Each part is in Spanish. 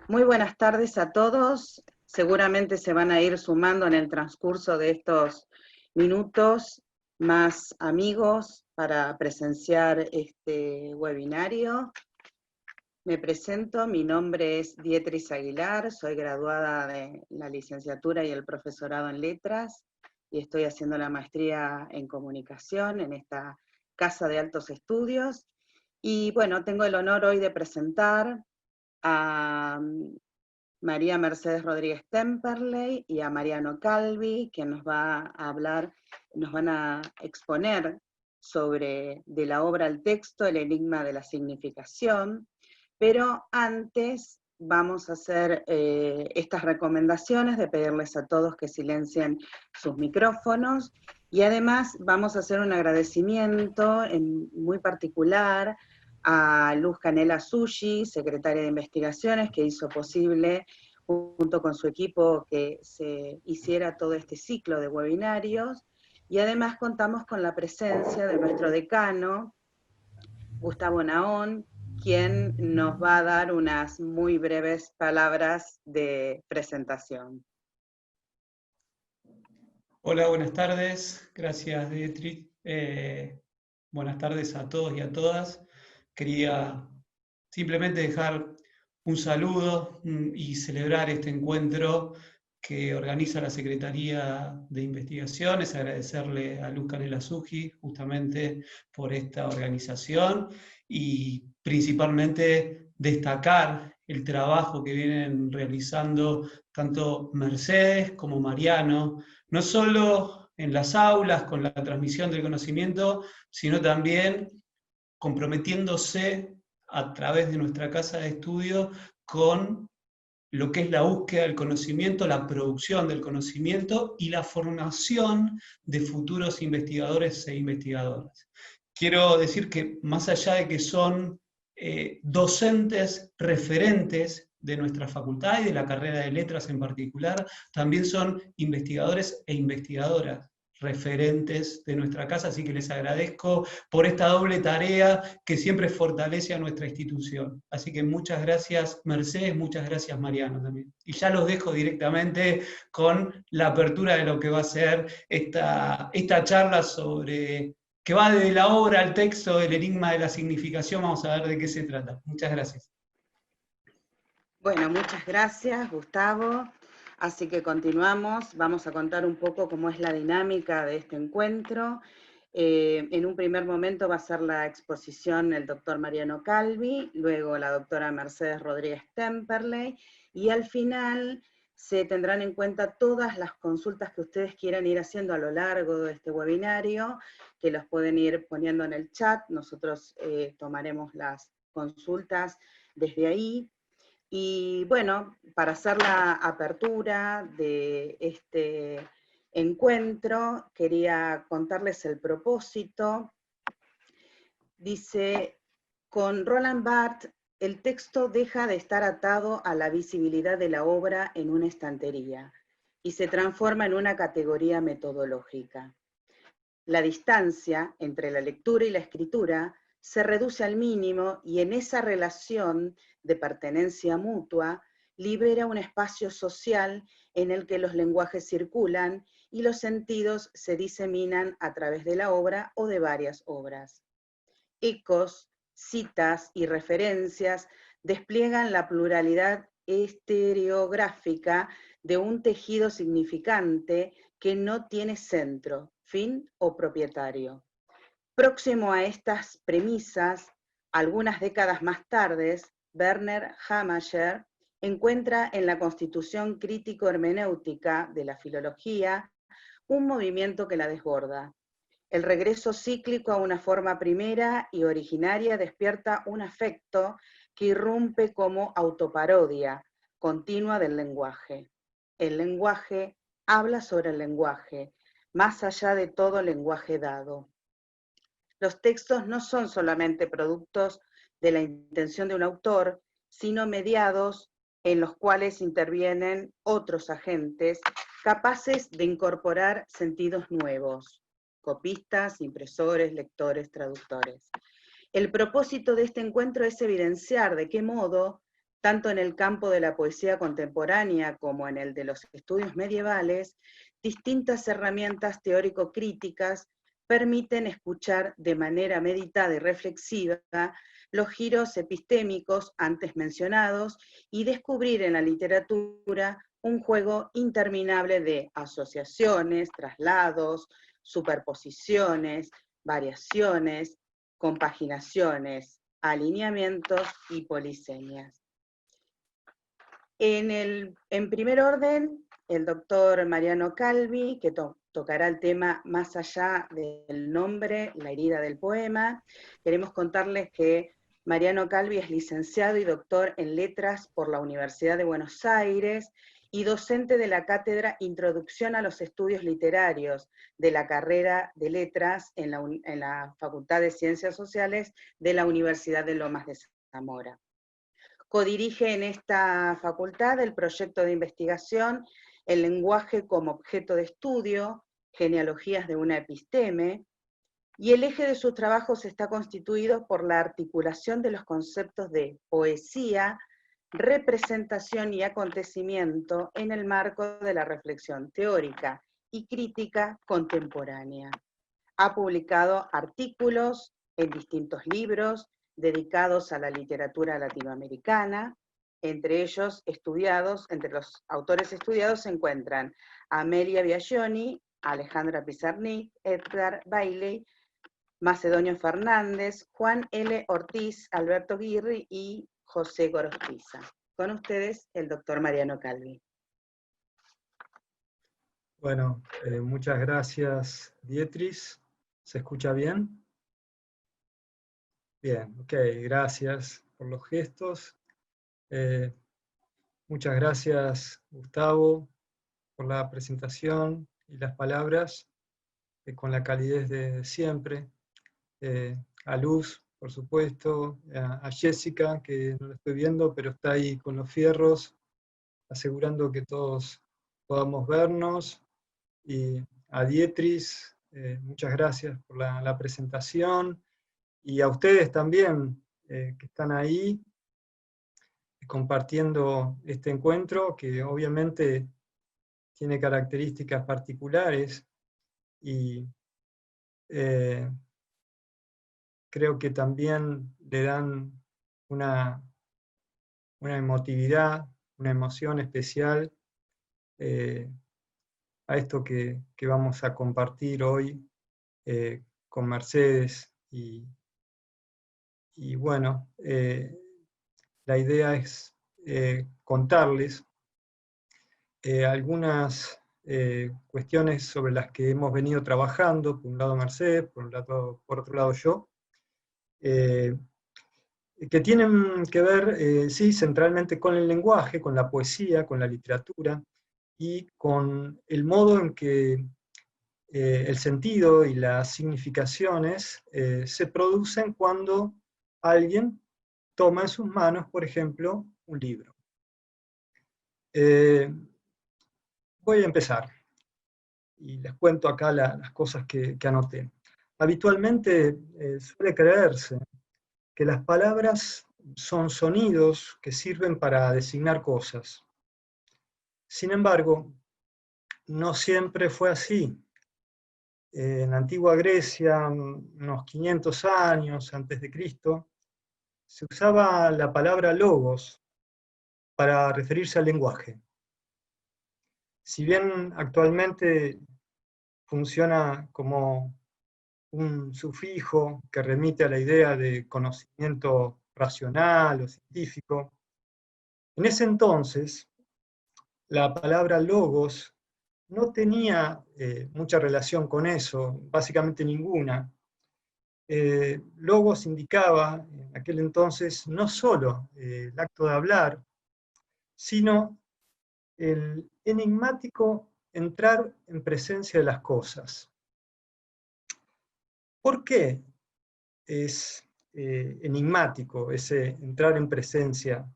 Muy buenas tardes a todos. Seguramente se van a ir sumando en el transcurso de estos minutos más amigos para presenciar este webinario. Me presento, mi nombre es Dietris Aguilar, soy graduada de la licenciatura y el profesorado en letras y estoy haciendo la maestría en comunicación en esta Casa de Altos Estudios. Y bueno, tengo el honor hoy de presentar a María Mercedes Rodríguez Temperley y a Mariano Calvi, que nos va a hablar, nos van a exponer sobre de la obra al texto, el enigma de la significación, pero antes vamos a hacer estas recomendaciones de pedirles a todos que silencien sus micrófonos, y además vamos a hacer un agradecimiento muy particular a Luz Canela Sushi, secretaria de Investigaciones, que hizo posible, junto con su equipo, que se hiciera todo este ciclo de webinarios, y además contamos con la presencia de nuestro decano, Gustavo Naón, quien nos va a dar unas muy breves palabras de presentación. Hola, buenas tardes. Gracias, Dietri. Buenas tardes a todos y a todas. Quería simplemente dejar un saludo y celebrar este encuentro que organiza la Secretaría de Investigaciones, agradecerle a Luz Canela Suji justamente por esta organización y principalmente destacar el trabajo que vienen realizando tanto Mercedes como Mariano, no solo en las aulas con la transmisión del conocimiento, sino también comprometiéndose a través de nuestra casa de estudio con lo que es la búsqueda del conocimiento, la producción del conocimiento y la formación de futuros investigadores e investigadoras. Quiero decir que más allá de que son docentes referentes de nuestra facultad y de la carrera de letras en particular, también son investigadores e investigadoras referentes de nuestra casa, así que les agradezco por esta doble tarea que siempre fortalece a nuestra institución. Así que muchas gracias Mercedes, muchas gracias Mariano también. Y ya los dejo directamente con la apertura de lo que va a ser esta charla sobre que va desde la obra al texto, el enigma de la significación. Vamos a ver de qué se trata. Muchas gracias. Bueno, muchas gracias, Gustavo. Así que continuamos, vamos a contar un poco cómo es la dinámica de este encuentro. En un primer momento va a ser la exposición el doctor Mariano Calvi, luego la doctora Mercedes Rodríguez Temperley, y al final se tendrán en cuenta todas las consultas que ustedes quieran ir haciendo a lo largo de este webinario, que los pueden ir poniendo en el chat, nosotros tomaremos las consultas desde ahí. Y bueno, para hacer la apertura de este encuentro, quería contarles el propósito. Dice, con Roland Barthes, el texto deja de estar atado a la visibilidad de la obra en una estantería y se transforma en una categoría metodológica. La distancia entre la lectura y la escritura se reduce al mínimo y en esa relación de pertenencia mutua libera un espacio social en el que los lenguajes circulan y los sentidos se diseminan a través de la obra o de varias obras. Ecos, citas y referencias despliegan la pluralidad estereográfica de un tejido significante que no tiene centro, fin o propietario. Próximo a estas premisas, algunas décadas más tarde, Werner Hamacher encuentra en la constitución crítico-hermenéutica de la filología un movimiento que la desborda. El regreso cíclico a una forma primera y originaria despierta un afecto que irrumpe como autoparodia continua del lenguaje. El lenguaje habla sobre el lenguaje, más allá de todo lenguaje dado. Los textos no son solamente productos de la intención de un autor, sino mediados en los cuales intervienen otros agentes capaces de incorporar sentidos nuevos, copistas, impresores, lectores, traductores. El propósito de este encuentro es evidenciar de qué modo tanto en el campo de la poesía contemporánea como en el de los estudios medievales, distintas herramientas teórico-críticas permiten escuchar de manera meditada y reflexiva los giros epistémicos antes mencionados y descubrir en la literatura un juego interminable de asociaciones, traslados, superposiciones, variaciones, compaginaciones, alineamientos y poliseñas. En primer orden, el doctor Mariano Calvi, que tocará el tema Más allá del nombre, la herida del poema. Queremos contarles que Mariano Calvi es licenciado y doctor en Letras por la Universidad de Buenos Aires y docente de la cátedra Introducción a los Estudios Literarios de la carrera de Letras en la Facultad de Ciencias Sociales de la Universidad de Lomas de Zamora. Codirige en esta facultad el proyecto de investigación El lenguaje como objeto de estudio, genealogías de una episteme, y el eje de sus trabajos está constituido por la articulación de los conceptos de poesía, representación y acontecimiento en el marco de la reflexión teórica y crítica contemporánea. Ha publicado artículos en distintos libros dedicados a la literatura latinoamericana. Entre los autores estudiados se encuentran Amelia Biagioni, Alejandra Pizarnik, Edgar Bailey, Macedonio Fernández, Juan L. Ortiz, Alberto Guirri y José Gorostiza. Con ustedes, el doctor Mariano Calvi. Bueno, muchas gracias, Beatriz. ¿Se escucha bien? Bien, ok, gracias por los gestos. Muchas gracias, Gustavo, por la presentación y las palabras, con la calidez de siempre. A Luz, por supuesto, a Jessica, que no la estoy viendo, pero está ahí con los fierros, asegurando que todos podamos vernos. Y a Beatriz, muchas gracias por la presentación. Y a ustedes también, que están ahí, compartiendo este encuentro, que obviamente tiene características particulares, y creo que también le dan una emotividad, una emoción especial a esto que vamos a compartir hoy con Mercedes. Y bueno, la idea es contarles algunas cuestiones sobre las que hemos venido trabajando, por un lado Mercedes, por otro lado yo, que tienen que ver, sí, centralmente con el lenguaje, con la poesía, con la literatura, y con el modo en que el sentido y las significaciones se producen cuando alguien toma en sus manos, por ejemplo, un libro. Voy a empezar, y les cuento acá las cosas que anoté. Habitualmente suele creerse que las palabras son sonidos que sirven para designar cosas. Sin embargo, no siempre fue así. En la antigua Grecia, unos 500 años antes de Cristo, se usaba la palabra logos para referirse al lenguaje. Si bien actualmente funciona como un sufijo que remite a la idea de conocimiento racional o científico, en ese entonces la palabra logos no tenía mucha relación con eso, básicamente ninguna. Logos indicaba en aquel entonces no solo el acto de hablar, sino el enigmático entrar en presencia de las cosas. ¿Por qué es enigmático ese entrar en presencia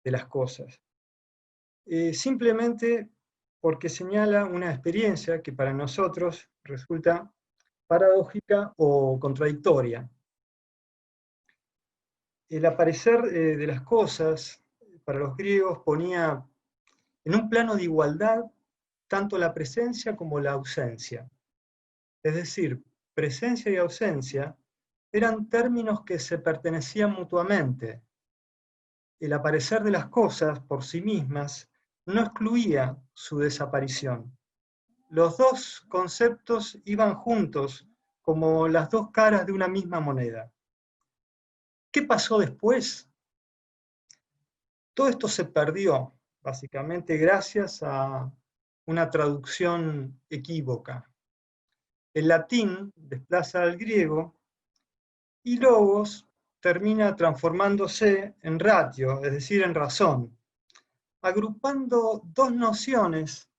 de las cosas? Simplemente porque señala una experiencia que para nosotros resulta paradójica o contradictoria. El aparecer de las cosas para los griegos ponía en un plano de igualdad tanto la presencia como la ausencia. Es decir, presencia y ausencia eran términos que se pertenecían mutuamente. El aparecer de las cosas por sí mismas no excluía su desaparición. Los dos conceptos iban juntos como las dos caras de una misma moneda. ¿Qué pasó después? Todo esto se perdió, básicamente gracias a una traducción equívoca. El latín desplaza al griego y logos termina transformándose en ratio, es decir, en razón, agrupando dos nociones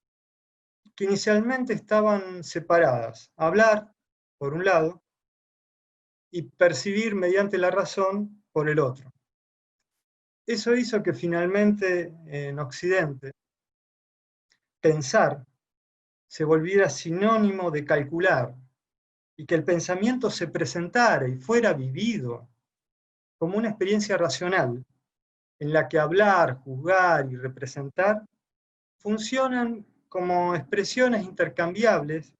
que inicialmente estaban separadas: hablar, por un lado, y percibir mediante la razón, por el otro. Eso hizo que finalmente en Occidente pensar se volviera sinónimo de calcular, y que el pensamiento se presentara y fuera vivido como una experiencia racional, en la que hablar, juzgar y representar funcionan como expresiones intercambiables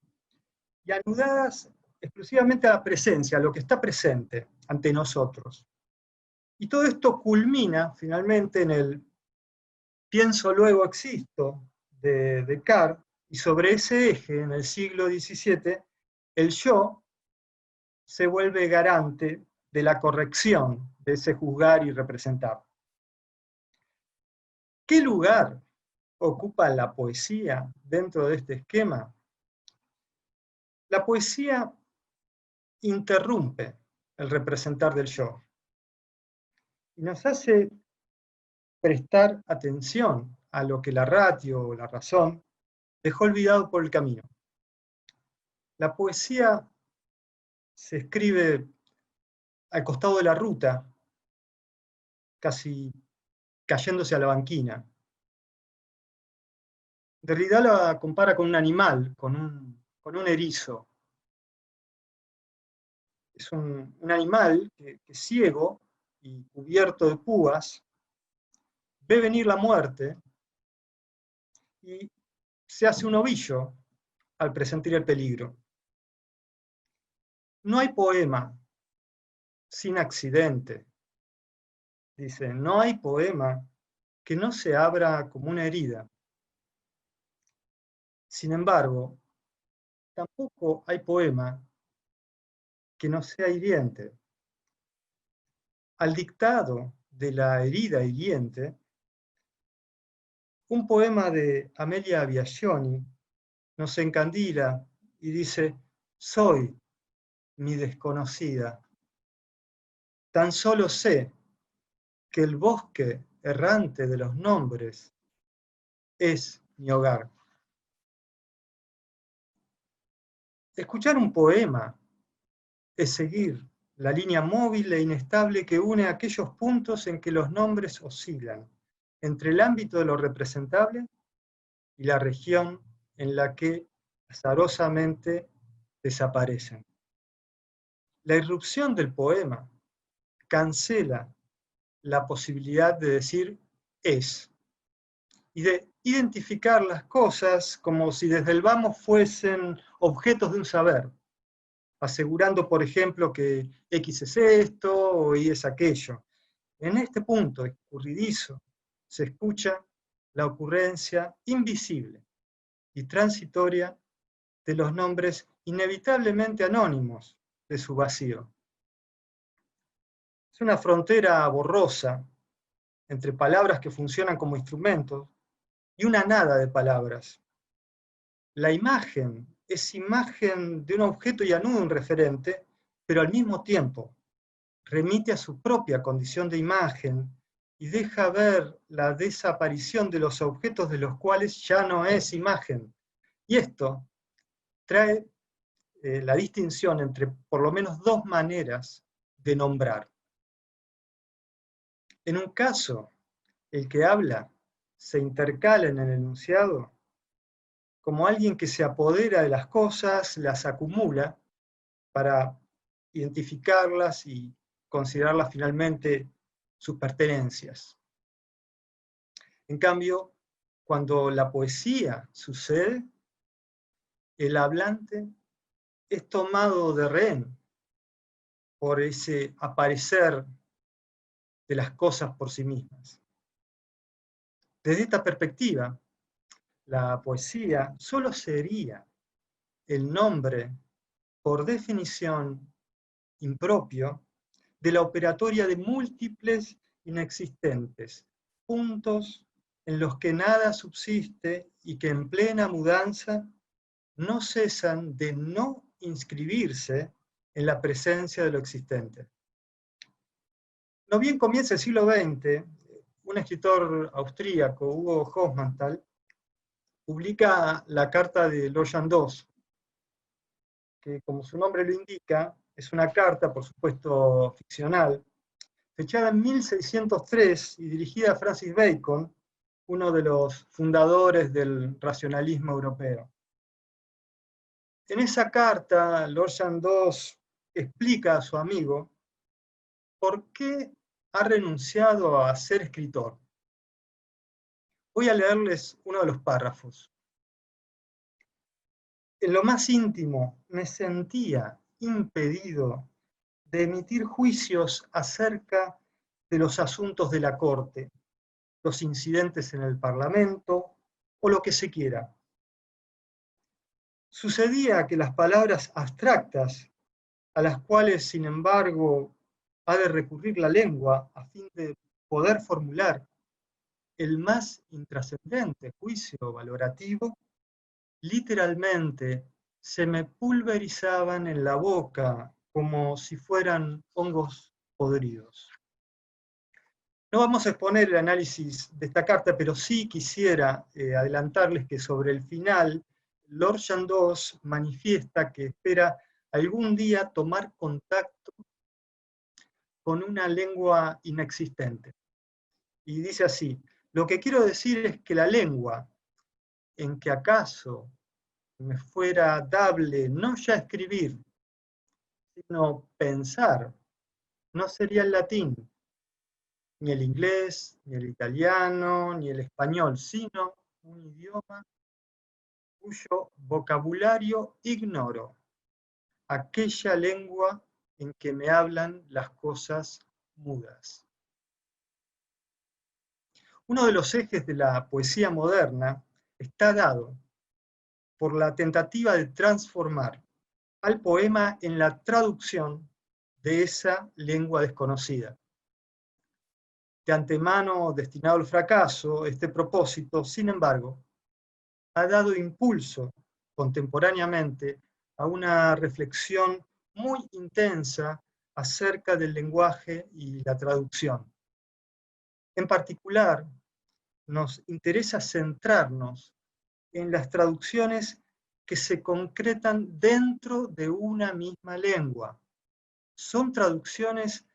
y anudadas exclusivamente a la presencia, a lo que está presente ante nosotros. Y todo esto culmina finalmente en el pienso luego existo de Descartes, y sobre ese eje, en el siglo XVII, el yo se vuelve garante de la corrección de ese juzgar y representar. ¿Qué lugar ocupa la poesía dentro de este esquema? La poesía interrumpe el representar del yo y nos hace prestar atención a lo que la ratio o la razón dejó olvidado por el camino. La poesía se escribe al costado de la ruta, casi cayéndose a la banquina. Derrida la compara con un animal, con un erizo. Es un animal que ciego y cubierto de púas ve venir la muerte y se hace un ovillo al presentir el peligro. No hay poema sin accidente. Dice, no hay poema que no se abra como una herida. Sin embargo, tampoco hay poema que no sea hiriente. Al dictado de la herida hiriente, un poema de Amelia Biagioni nos encandila y dice, soy mi desconocida. Tan solo sé que el bosque errante de los nombres es mi hogar. Escuchar un poema es seguir la línea móvil e inestable que une aquellos puntos en que los nombres oscilan entre el ámbito de lo representable y la región en la que azarosamente desaparecen. La irrupción del poema cancela la posibilidad de decir es y de identificar las cosas como si desde el vamos fuesen objetos de un saber, asegurando, por ejemplo, que X es esto o Y es aquello. En este punto escurridizo se escucha la ocurrencia invisible y transitoria de los nombres inevitablemente anónimos de su vacío. Es una frontera borrosa entre palabras que funcionan como instrumentos y una nada de palabras. La imagen es imagen de un objeto y anuda un referente, pero al mismo tiempo remite a su propia condición de imagen y deja ver la desaparición de los objetos de los cuales ya no es imagen. Y esto trae la distinción entre por lo menos dos maneras de nombrar. En un caso, el que habla se intercala en el enunciado como alguien que se apodera de las cosas, las acumula para identificarlas y considerarlas finalmente sus pertenencias. En cambio, cuando la poesía sucede, el hablante es tomado de rehén por ese aparecer de las cosas por sí mismas. Desde esta perspectiva, la poesía solo sería el nombre, por definición impropio, de la operatoria de múltiples inexistentes, puntos en los que nada subsiste y que en plena mudanza no cesan de no inscribirse en la presencia de lo existente. No bien comienza el siglo XX, un escritor austríaco, Hugo Hofmannsthal, publica la carta de Loján II, que como su nombre lo indica, es una carta, por supuesto, ficcional, fechada en 1603 y dirigida a Francis Bacon, uno de los fundadores del racionalismo europeo. En esa carta, Loján II explica a su amigo por qué ha renunciado a ser escritor. Voy a leerles uno de los párrafos. En lo más íntimo me sentía impedido de emitir juicios acerca de los asuntos de la corte, los incidentes en el Parlamento o lo que se quiera. Sucedía que las palabras abstractas, a las cuales, sin embargo, ha de recurrir la lengua a fin de poder formular el más intrascendente juicio valorativo, literalmente se me pulverizaban en la boca como si fueran hongos podridos. No vamos a exponer el análisis de esta carta, pero sí quisiera adelantarles que sobre el final, Loján II manifiesta que espera algún día tomar contacto con una lengua inexistente. Y dice así: lo que quiero decir es que la lengua en que acaso me fuera dable no ya escribir, sino pensar, no sería el latín, ni el inglés, ni el italiano, ni el español, sino un idioma cuyo vocabulario ignoro, aquella lengua en que me hablan las cosas mudas. Uno de los ejes de la poesía moderna está dado por la tentativa de transformar al poema en la traducción de esa lengua desconocida. De antemano destinado al fracaso, este propósito, sin embargo, ha dado impulso contemporáneamente a una reflexión muy intensa acerca del lenguaje y la traducción. En particular, nos interesa centrarnos en las traducciones que se concretan dentro de una misma lengua. Son traducciones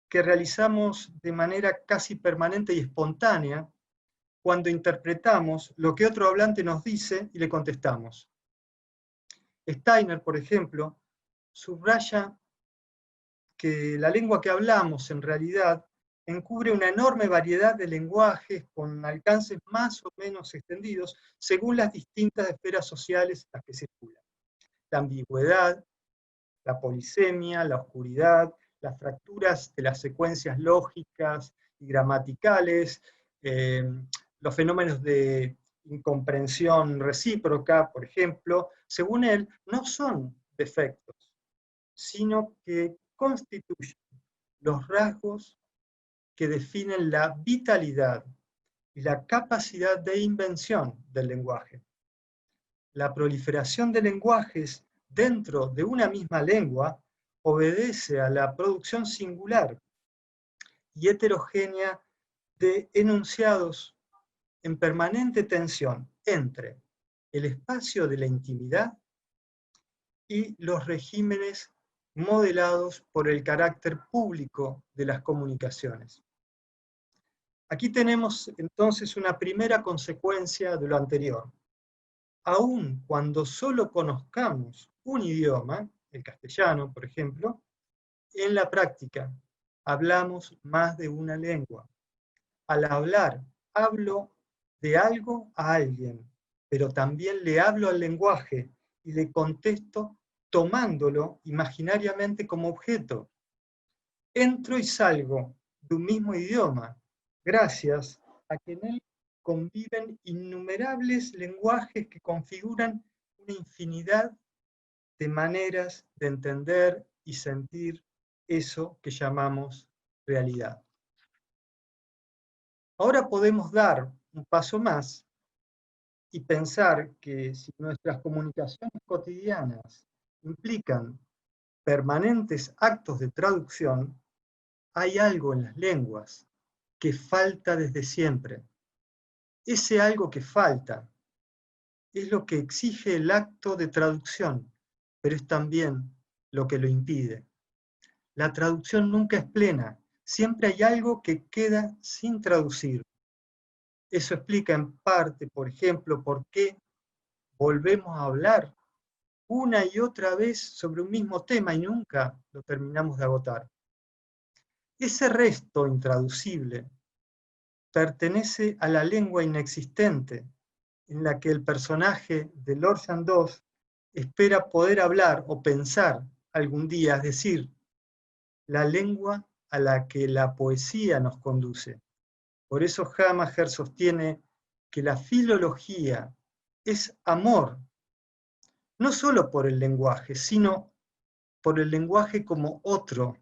que realizamos de manera casi permanente y espontánea cuando interpretamos lo que otro hablante nos dice y le contestamos. Steiner, por ejemplo, subraya que la lengua que hablamos en realidad encubre una enorme variedad de lenguajes con alcances más o menos extendidos según las distintas esferas sociales en las que circulan. La ambigüedad, la polisemia, la oscuridad, las fracturas de las secuencias lógicas y gramaticales, los fenómenos de incomprensión recíproca, por ejemplo, según él, no son defectos, sino que constituyen los rasgos que definen la vitalidad y la capacidad de invención del lenguaje. La proliferación de lenguajes dentro de una misma lengua obedece a la producción singular y heterogénea de enunciados en permanente tensión entre el espacio de la intimidad y los regímenes modelados por el carácter público de las comunicaciones. Aquí tenemos entonces una primera consecuencia de lo anterior. Aun cuando solo conozcamos un idioma, el castellano, por ejemplo, en la práctica hablamos más de una lengua. Al hablar, hablo de algo a alguien, pero también le hablo al lenguaje y le contesto tomándolo imaginariamente como objeto. Entro y salgo de un mismo idioma, gracias a que en él conviven innumerables lenguajes que configuran una infinidad de maneras de entender y sentir eso que llamamos realidad. Ahora podemos dar un paso más y pensar que si nuestras comunicaciones cotidianas implican permanentes actos de traducción, hay algo en las lenguas que falta desde siempre. Ese algo que falta es lo que exige el acto de traducción, pero es también lo que lo impide. La traducción nunca es plena, siempre hay algo que queda sin traducir. Eso explica en parte, por ejemplo, por qué volvemos a hablar una y otra vez sobre un mismo tema y nunca lo terminamos de agotar. Ese resto intraducible pertenece a la lengua inexistente, en la que el personaje de Lord Chandos espera poder hablar o pensar algún día, es decir, la lengua a la que la poesía nos conduce. Por eso Hamacher sostiene que la filología es amor, no solo por el lenguaje, sino por el lenguaje como otro,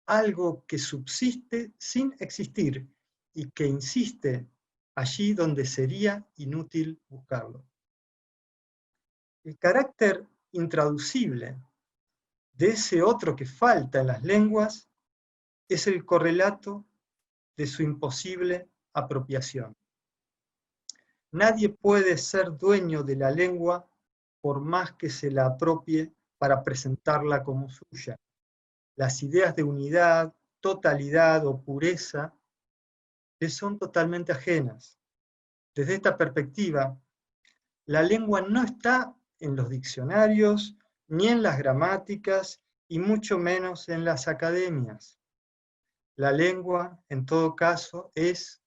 algo que subsiste sin existir y que insiste allí donde sería inútil buscarlo. El carácter intraducible de ese otro que falta en las lenguas es el correlato de su imposible apropiación. Nadie puede ser dueño de la lengua por más que se la apropie para presentarla como suya. Las ideas de unidad, totalidad o pureza le son totalmente ajenas. Desde esta perspectiva, la lengua no está en los diccionarios, ni en las gramáticas, y mucho menos en las academias. La lengua, en todo caso, es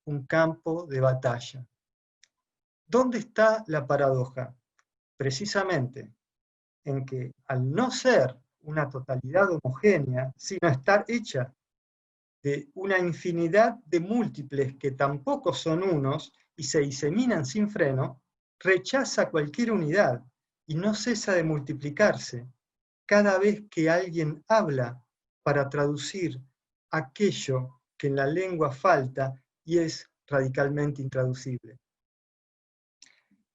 un campo de batalla. ¿Dónde está la paradoja? Precisamente en que, al no ser una totalidad homogénea, sino estar hecha de una infinidad de múltiples que tampoco son unos y se diseminan sin freno, rechaza cualquier unidad y no cesa de multiplicarse cada vez que alguien habla para traducir aquello que en la lengua falta y es radicalmente intraducible.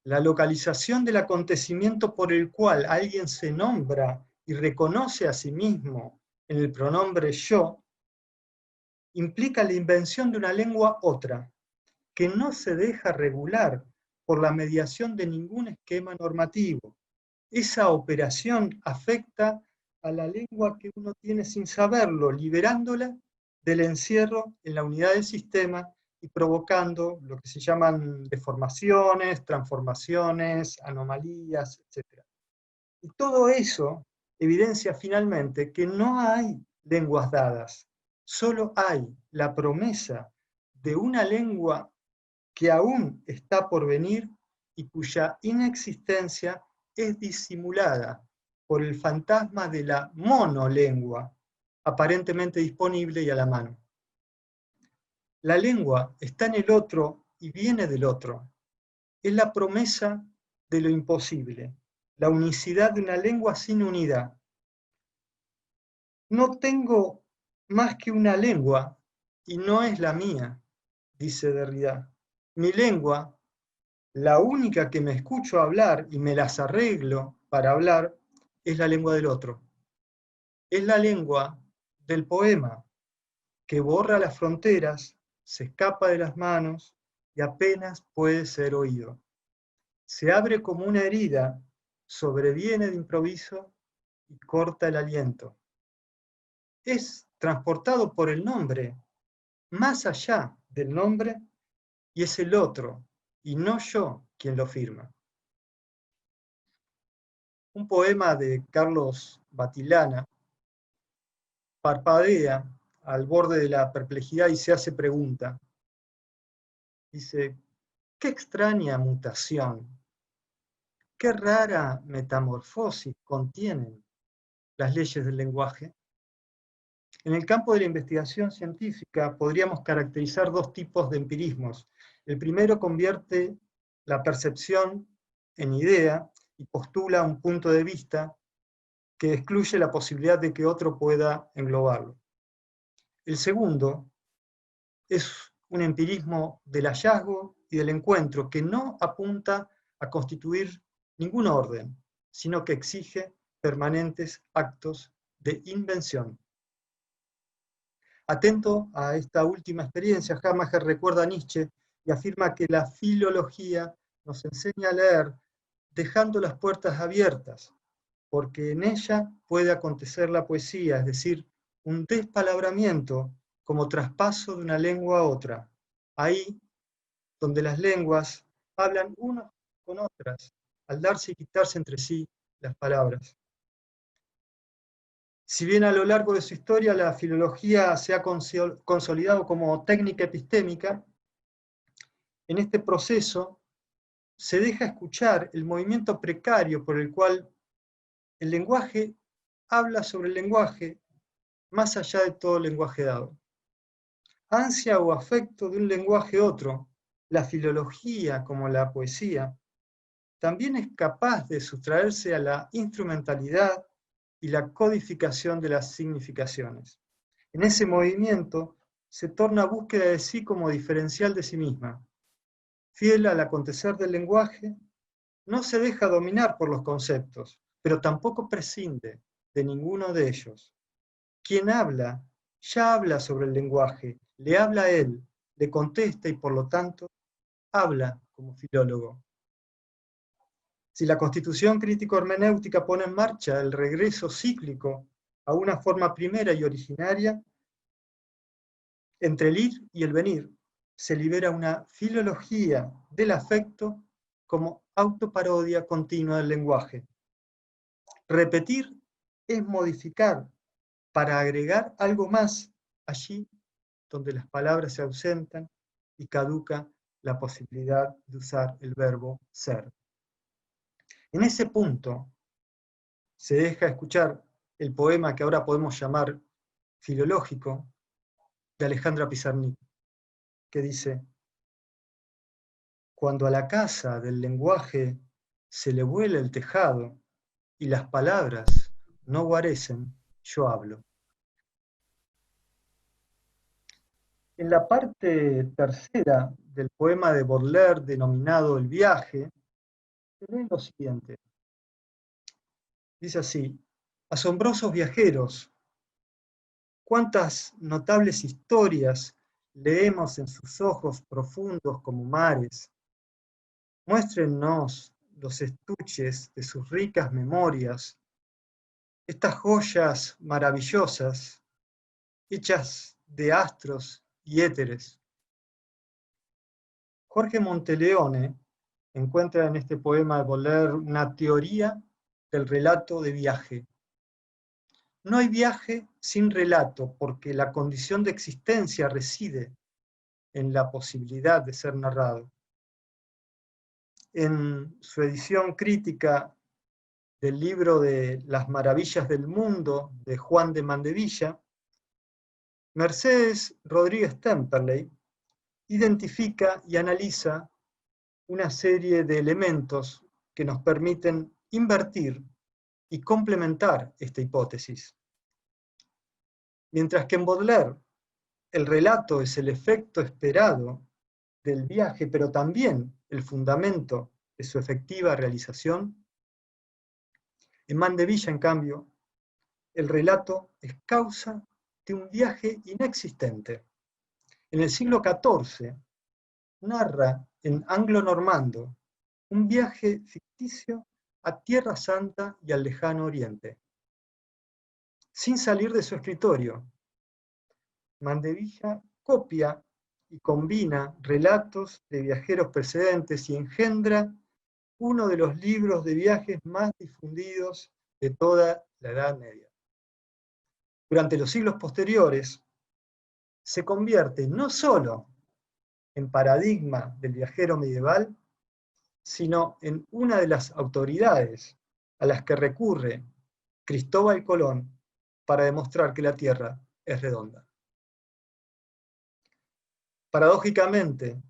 La localización del acontecimiento por el cual alguien se nombra y reconoce a sí mismo en el pronombre yo implica la invención de una lengua otra, que no se deja regular por la mediación de ningún esquema normativo. Esa operación afecta a la lengua que uno tiene sin saberlo, liberándola del encierro en la unidad del sistema y provocando lo que se llaman deformaciones, transformaciones, anomalías, etc. Y todo eso evidencia finalmente que no hay lenguas dadas, solo hay la promesa de una lengua que aún está por venir y cuya inexistencia es disimulada por el fantasma de la monolengua, aparentemente disponible y a la mano. La lengua está en el otro y viene del otro. Es la promesa de lo imposible, la unicidad de una lengua sin unidad. No tengo más que una lengua y no es la mía, dice Derrida. Mi lengua, la única que me escucho hablar y me las arreglo para hablar, es la lengua del otro. Es la lengua del poema, que borra las fronteras, se escapa de las manos y apenas puede ser oído. Se abre como una herida, sobreviene de improviso y corta el aliento. Es transportado por el nombre, más allá del nombre, y es el otro, y no yo, quien lo firma. Un poema de Carlos Batilana parpadea al borde de la perplejidad y se hace pregunta. Dice, qué extraña mutación, qué rara metamorfosis contienen las leyes del lenguaje. En el campo de la investigación científica podríamos caracterizar dos tipos de empirismos. El primero convierte la percepción en idea y postula un punto de vista que excluye la posibilidad de que otro pueda englobarlo. El segundo es un empirismo del hallazgo y del encuentro que no apunta a constituir ningún orden, sino que exige permanentes actos de invención. Atento a esta última experiencia, Hammacher recuerda a Nietzsche y afirma que la filología nos enseña a leer dejando las puertas abiertas, porque en ella puede acontecer la poesía, es decir, un despalabramiento como traspaso de una lengua a otra, ahí donde las lenguas hablan unas con otras, al darse y quitarse entre sí las palabras. Si bien a lo largo de su historia la filología se ha consolidado como técnica epistémica, en este proceso se deja escuchar el movimiento precario por el cual el lenguaje habla sobre el lenguaje más allá de todo lenguaje dado. Ansia o afecto de un lenguaje otro, la filología como la poesía, también es capaz de sustraerse a la instrumentalidad y la codificación de las significaciones. En ese movimiento se torna búsqueda de sí como diferencial de sí misma. Fiel al acontecer del lenguaje, no se deja dominar por los conceptos, pero tampoco prescinde de ninguno de ellos. Quien habla, ya habla sobre el lenguaje, le habla a él, le contesta y por lo tanto, habla como filólogo. Si la constitución crítico-hermenéutica pone en marcha el regreso cíclico a una forma primera y originaria, entre el ir y el venir, se libera una filología del afecto como autoparodia continua del lenguaje. Repetir es modificar para agregar algo más allí donde las palabras se ausentan y caduca la posibilidad de usar el verbo ser. En ese punto se deja escuchar el poema que ahora podemos llamar filológico de Alejandra Pizarnik, que dice: cuando a la casa del lenguaje se le vuela el tejado y las palabras no guarecen, yo hablo. En la parte tercera del poema de Baudelaire denominado El viaje, se lee lo siguiente. Dice así: asombrosos viajeros, cuántas notables historias leemos en sus ojos profundos como mares. Muéstrennos los estuches de sus ricas memorias, estas joyas maravillosas, hechas de astros y éteres. Jorge Monteleone encuentra en este poema de Baudelaire una teoría del relato de viaje. No hay viaje sin relato, porque la condición de existencia reside en la posibilidad de ser narrado. En su edición crítica del libro de Las maravillas del mundo de Juan de Mandevilla, Mercedes Rodríguez Temperley identifica y analiza una serie de elementos que nos permiten invertir y complementar esta hipótesis. Mientras que en Baudelaire el relato es el efecto esperado del viaje, pero también el fundamento de su efectiva realización, en Mandevilla, en cambio, el relato es causa de un viaje inexistente. En el siglo XIV narra en anglo-normando un viaje ficticio a Tierra Santa y al lejano Oriente. Sin salir de su escritorio, Mandevilla copia y combina relatos de viajeros precedentes y engendra uno de los libros de viajes más difundidos de toda la Edad Media. Durante los siglos posteriores, se convierte no solo en paradigma del viajero medieval, sino en una de las autoridades a las que recurre Cristóbal Colón para demostrar que la Tierra es redonda. Paradójicamente,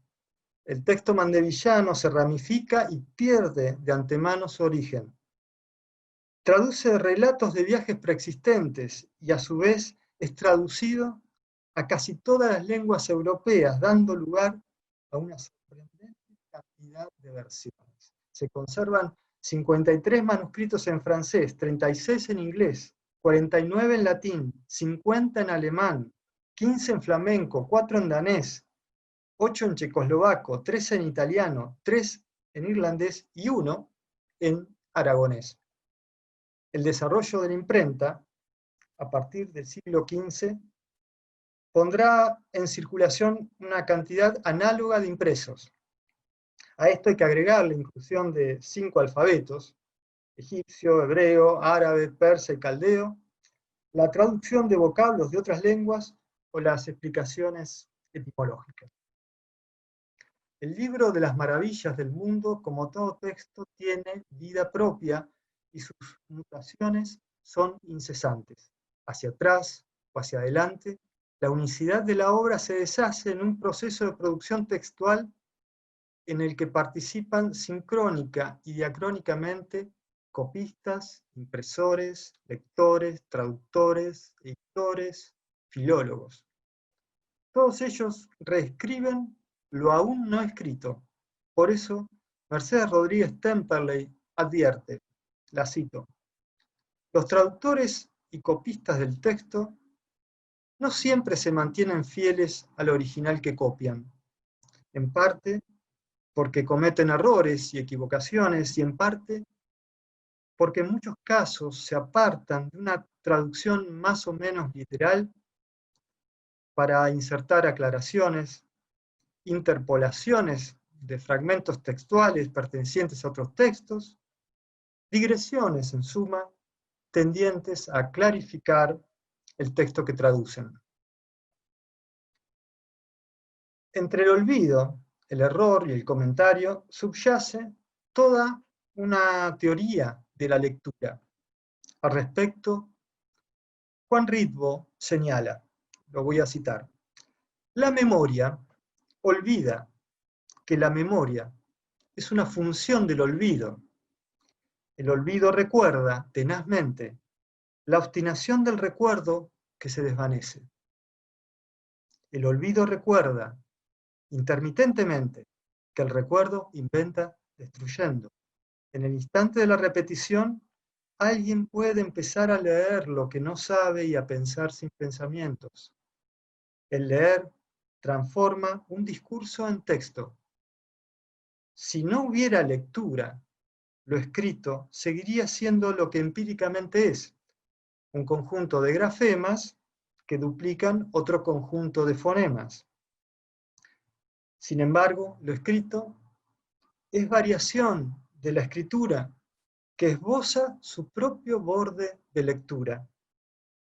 el texto mandevillano se ramifica y pierde de antemano su origen. Traduce relatos de viajes preexistentes y a su vez es traducido a casi todas las lenguas europeas, dando lugar a una sorprendente cantidad de versiones. Se conservan 53 manuscritos en francés, 36 en inglés, 49 en latín, 50 en alemán, 15 en flamenco, 4 en danés, 8 en checoslovaco, 3 en italiano, 3 en irlandés y 1 en aragonés. El desarrollo de la imprenta, a partir del siglo XV, pondrá en circulación una cantidad análoga de impresos. A esto hay que agregar la inclusión de 5 alfabetos, egipcio, hebreo, árabe, persa y caldeo, la traducción de vocablos de otras lenguas o las explicaciones etimológicas. El libro de las maravillas del mundo, como todo texto, tiene vida propia y sus mutaciones son incesantes. Hacia atrás o hacia adelante, la unicidad de la obra se deshace en un proceso de producción textual en el que participan sincrónica y diacrónicamente copistas, impresores, lectores, traductores, editores, filólogos. Todos ellos reescriben lo aún no escrito. Por eso, Mercedes Rodríguez Temperley advierte, la cito: los traductores y copistas del texto no siempre se mantienen fieles al original que copian, en parte porque cometen errores y equivocaciones, y en parte porque en muchos casos se apartan de una traducción más o menos literal para insertar aclaraciones, interpolaciones de fragmentos textuales pertenecientes a otros textos, digresiones, en suma, tendientes a clarificar el texto que traducen. Entre el olvido, el error y el comentario subyace toda una teoría de la lectura. Al respecto, Juan Ritvo señala, lo voy a citar: la memoria olvida que la memoria es una función del olvido. El olvido recuerda tenazmente, la obstinación del recuerdo que se desvanece. El olvido recuerda intermitentemente, que el recuerdo inventa destruyendo. En el instante de la repetición, alguien puede empezar a leer lo que no sabe y a pensar sin pensamientos. El leer transforma un discurso en texto. Si no hubiera lectura, lo escrito seguiría siendo lo que empíricamente es, un conjunto de grafemas que duplican otro conjunto de fonemas. Sin embargo, lo escrito es variación de la escritura que esboza su propio borde de lectura,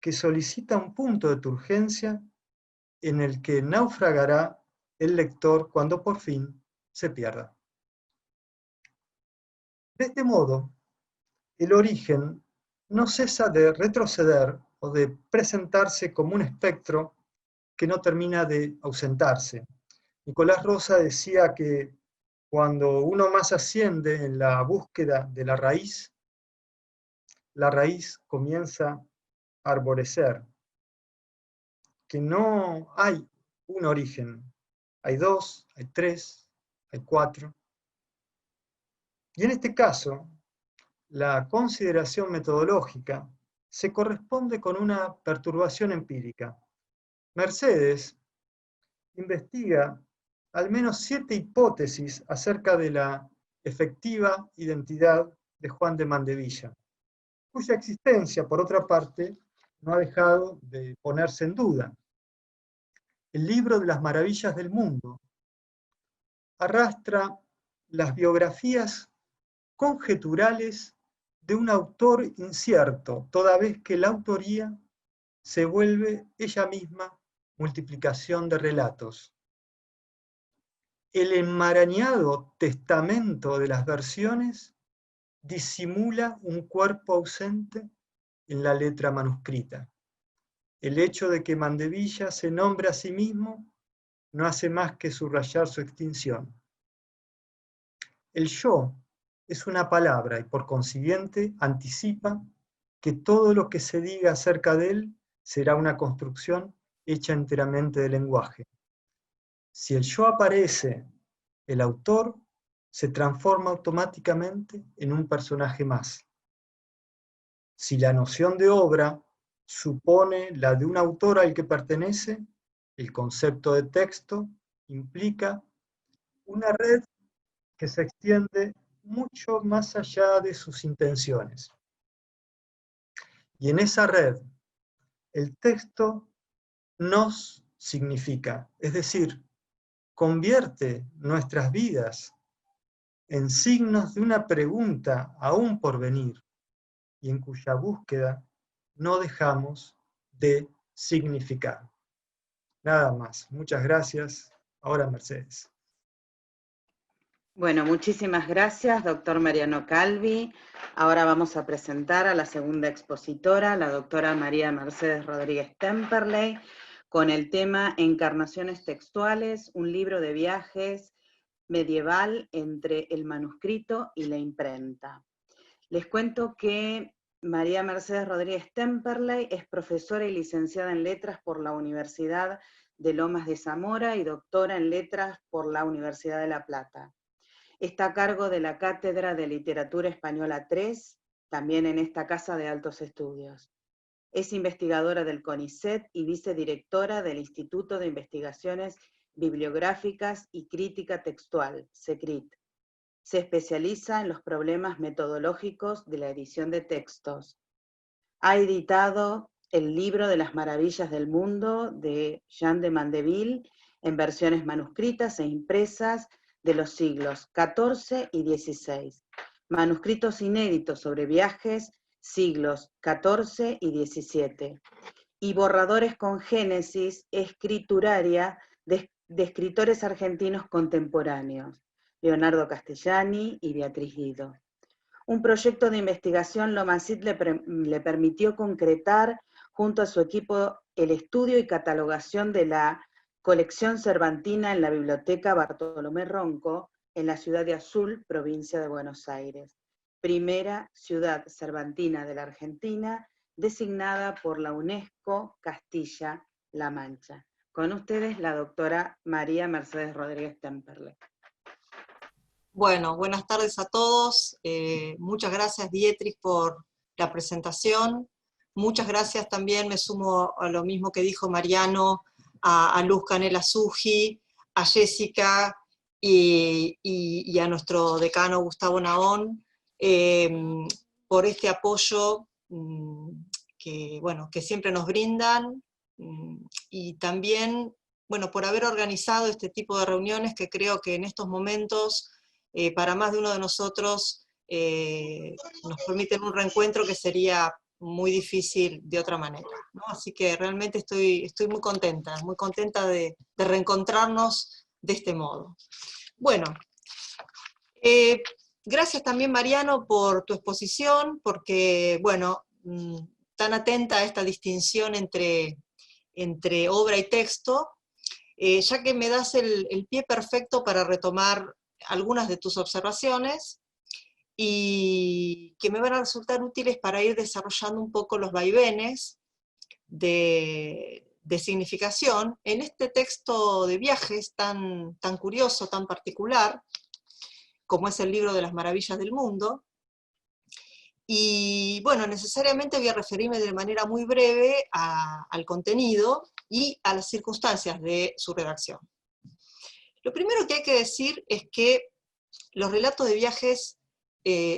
que solicita un punto de turgencia en el que naufragará el lector cuando por fin se pierda. De este modo, el origen no cesa de retroceder o de presentarse como un espectro que no termina de ausentarse. Nicolás Rosa decía que cuando uno más asciende en la búsqueda de la raíz comienza a arborecer, que no hay un origen, hay 2, hay 3, hay 4. Y en este caso, la consideración metodológica se corresponde con una perturbación empírica. Mercedes investiga al menos 7 hipótesis acerca de la efectiva identidad de Juan de Mandevilla, cuya existencia, por otra parte, no ha dejado de ponerse en duda. El libro de las maravillas del mundo arrastra las biografías conjeturales de un autor incierto, toda vez que la autoría se vuelve ella misma multiplicación de relatos. el enmarañado testamento de las versiones disimula un cuerpo ausente en la letra manuscrita. El hecho de que Mandevilla se nombre a sí mismo no hace más que subrayar su extinción. El yo es una palabra y por consiguiente anticipa que todo lo que se diga acerca de él será una construcción hecha enteramente de lenguaje. Si el yo aparece, el autor se transforma automáticamente en un personaje más. Si la noción de obra supone la de un autor al que pertenece, el concepto de texto implica una red que se extiende mucho más allá de sus intenciones. Y en esa red, el texto nos significa, es decir, convierte nuestras vidas en signos de una pregunta aún por venir y en cuya búsqueda no dejamos de significar. Nada más. Muchas gracias. Ahora Mercedes. Bueno, muchísimas gracias, doctor Mariano Calvi. Ahora vamos a presentar a la segunda expositora, la doctora María Mercedes Rodríguez Temperley, con el tema Encarnaciones textuales, un libro de viajes medieval entre el manuscrito y la imprenta. Les cuento que María Mercedes Rodríguez Temperley es profesora y licenciada en Letras por la Universidad de Lomas de Zamora y doctora en Letras por la Universidad de La Plata. Está a cargo de la Cátedra de Literatura Española 3, también en esta Casa de Altos Estudios. Es investigadora del CONICET y vicedirectora del Instituto de Investigaciones Bibliográficas y Crítica Textual, SECRIT. Se especializa en los problemas metodológicos de la edición de textos. Ha editado el libro de las maravillas del mundo de Jean de Mandeville en versiones manuscritas e impresas de los siglos XIV y XVI. Manuscritos inéditos sobre viajes, siglos XIV y XVII. Y borradores con génesis escrituraria de escritores argentinos contemporáneos, Leonardo Castellani y Beatriz Guido. Un proyecto de investigación Lomasit le permitió concretar junto a su equipo el estudio y catalogación de la colección cervantina en la Biblioteca Bartolomé Ronco, en la ciudad de Azul, provincia de Buenos Aires, primera ciudad cervantina de la Argentina, designada por la UNESCO Castilla-La Mancha. Con ustedes la doctora María Mercedes Rodríguez Temperley. Bueno, buenas tardes a todos. Muchas gracias, Dietrich, por la presentación. Muchas gracias también, me sumo a lo mismo que dijo Mariano, a Luz Canela Suji, a Jessica y a nuestro decano Gustavo Nahón, por este apoyo que siempre nos brindan, y también por haber organizado este tipo de reuniones que creo que en estos momentos, para más de uno de nosotros, nos permiten un reencuentro que sería muy difícil de otra manera, ¿no? Así que realmente estoy muy contenta de reencontrarnos de este modo. Bueno, gracias también, Mariano, por tu exposición, porque, tan atenta a esta distinción entre obra y texto, ya que me das el pie perfecto para retomar algunas de tus observaciones, y que me van a resultar útiles para ir desarrollando un poco los vaivenes de significación en este texto de viajes tan curioso, tan particular, como es el libro de las maravillas del mundo. Y necesariamente voy a referirme de manera muy breve al contenido y a las circunstancias de su redacción. Lo primero que hay que decir es que los relatos de viajes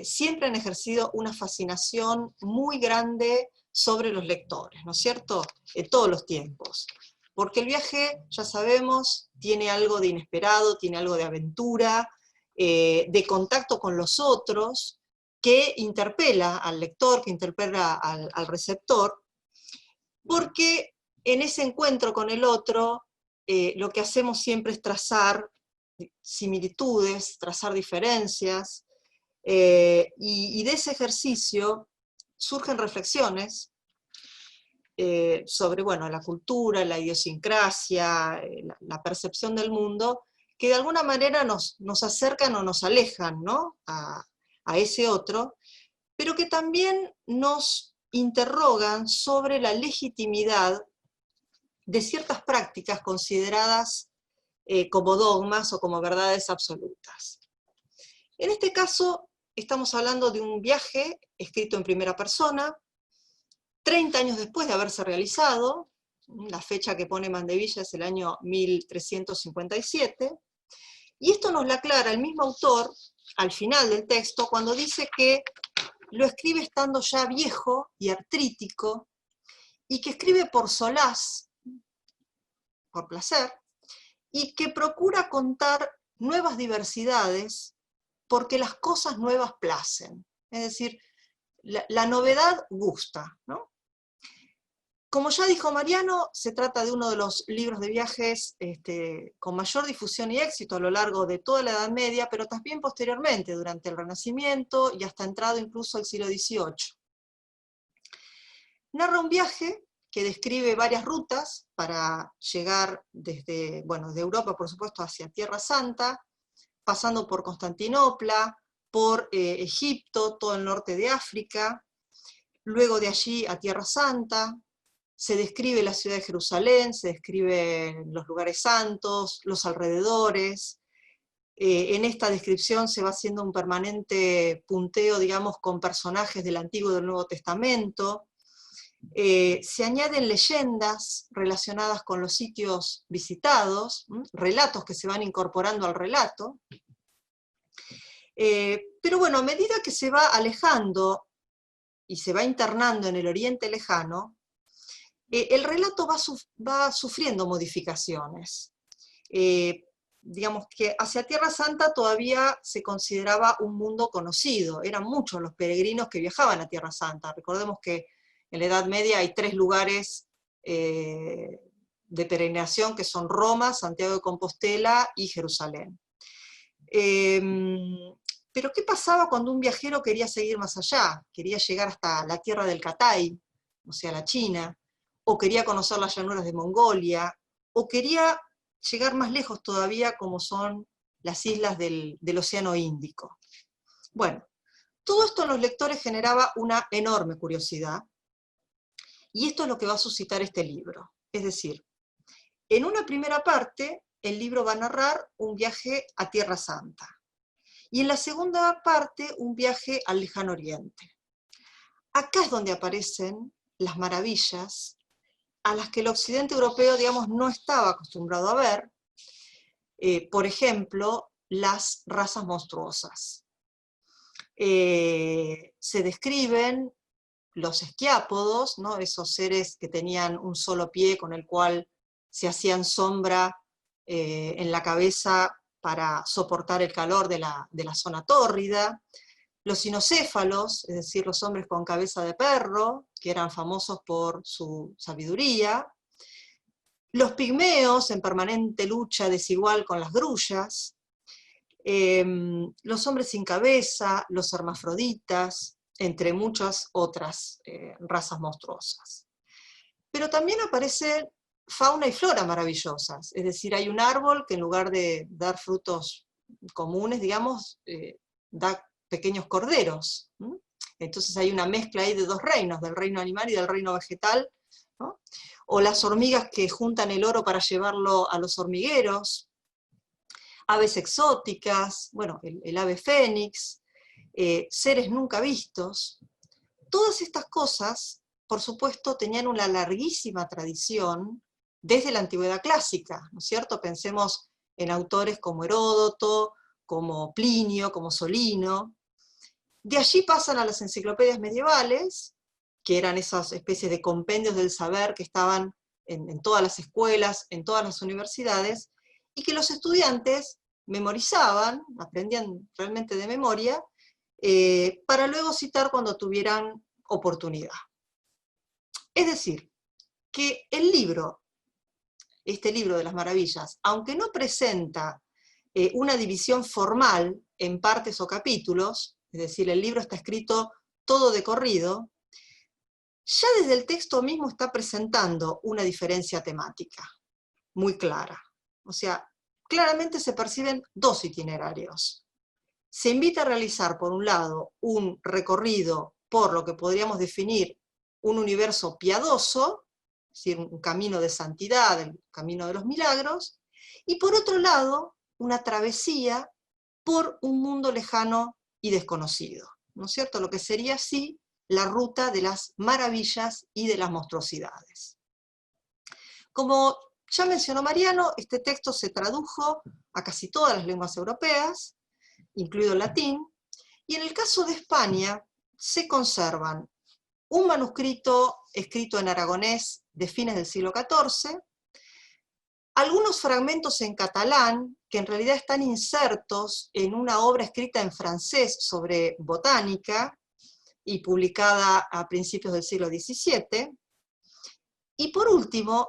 siempre han ejercido una fascinación muy grande sobre los lectores, ¿no es cierto?, en todos los tiempos. Porque el viaje, ya sabemos, tiene algo de inesperado, tiene algo de aventura, de contacto con los otros, que interpela al lector, que interpela al receptor, porque en ese encuentro con el otro, lo que hacemos siempre es trazar similitudes, trazar diferencias, y de ese ejercicio surgen reflexiones sobre, bueno, la cultura, la idiosincrasia, la percepción del mundo, que de alguna manera nos acercan o nos alejan, ¿no?, a ese otro, pero que también nos interrogan sobre la legitimidad de ciertas prácticas consideradas como dogmas o como verdades absolutas. En este caso, estamos hablando de un viaje escrito en primera persona, 30 años después de haberse realizado, la fecha que pone Mandevilla es el año 1357, y esto nos lo aclara el mismo autor al final del texto, cuando dice que lo escribe estando ya viejo y artrítico, y que escribe por solaz, por placer, y que procura contar nuevas diversidades porque las cosas nuevas placen. Es decir, la novedad gusta, ¿no? Como ya dijo Mariano, se trata de uno de los libros de viajes con mayor difusión y éxito a lo largo de toda la Edad Media, pero también posteriormente, durante el Renacimiento y hasta entrado incluso al siglo XVIII. Narra un viaje que describe varias rutas para llegar desde Europa, por supuesto, hacia Tierra Santa, pasando por Constantinopla, por Egipto, todo el norte de África, luego de allí a Tierra Santa. Se describe la ciudad de Jerusalén, se describen los lugares santos, los alrededores. En esta descripción se va haciendo un permanente punteo, digamos, con personajes del Antiguo y del Nuevo Testamento. Se añaden leyendas relacionadas con los sitios visitados, relatos que se van incorporando al relato. Pero bueno, a medida que se va alejando y se va internando en el Oriente Lejano, el relato va sufriendo modificaciones. Digamos que hacia Tierra Santa todavía se consideraba un mundo conocido, eran muchos los peregrinos que viajaban a Tierra Santa. Recordemos que en la Edad Media hay 3 lugares de peregrinación, que son Roma, Santiago de Compostela y Jerusalén. Pero ¿qué pasaba cuando un viajero quería seguir más allá? Quería llegar hasta la tierra del Catay, o sea, la China, o quería conocer las llanuras de Mongolia, o quería llegar más lejos todavía, como son las islas del Océano Índico. Bueno, todo esto en los lectores generaba una enorme curiosidad, y esto es lo que va a suscitar este libro. Es decir, en una primera parte, el libro va a narrar un viaje a Tierra Santa, y en la segunda parte, un viaje al Lejano Oriente. Acá es donde aparecen las maravillas a las que el occidente europeo, digamos, no estaba acostumbrado a ver. Por ejemplo, las razas monstruosas. Se describen los esquiápodos, ¿no?, esos seres que tenían un solo pie con el cual se hacían sombra en la cabeza para soportar el calor de la zona tórrida. Los cinocéfalos, es decir, los hombres con cabeza de perro, que eran famosos por su sabiduría. Los pigmeos, en permanente lucha desigual con las grullas. Los hombres sin cabeza, los hermafroditas, entre muchas otras razas monstruosas. Pero también aparecen fauna y flora maravillosas, es decir, hay un árbol que en lugar de dar frutos comunes, digamos, da pequeños corderos. Entonces hay una mezcla ahí de 2 reinos, del reino animal y del reino vegetal, ¿no? O las hormigas que juntan el oro para llevarlo a los hormigueros, aves exóticas, bueno, el ave fénix, seres nunca vistos. Todas estas cosas, por supuesto, tenían una larguísima tradición desde la antigüedad clásica, ¿no es cierto? Pensemos en autores como Heródoto, como Plinio, como Solino. De allí pasan a las enciclopedias medievales, que eran esas especies de compendios del saber que estaban en todas las escuelas, en todas las universidades, y que los estudiantes memorizaban, aprendían realmente de memoria, para luego citar cuando tuvieran oportunidad. Es decir, que el libro, este libro de las maravillas, aunque no presenta una división formal en partes o capítulos, es decir, el libro está escrito todo de corrido, ya desde el texto mismo está presentando una diferencia temática muy clara. O sea, claramente se perciben dos itinerarios. Se invita a realizar, por un lado, un recorrido por lo que podríamos definir un universo piadoso, es decir, un camino de santidad, el camino de los milagros, y por otro lado, una travesía por un mundo lejano y desconocido, ¿no es cierto? Lo que sería así la ruta de las maravillas y de las monstruosidades. Como ya mencionó Mariano, este texto se tradujo a casi todas las lenguas europeas, incluido el latín, y en el caso de España se conservan un manuscrito escrito en aragonés de fines del siglo XIV, algunos fragmentos en catalán, que en realidad están insertos en una obra escrita en francés sobre botánica, y publicada a principios del siglo XVII, y por último,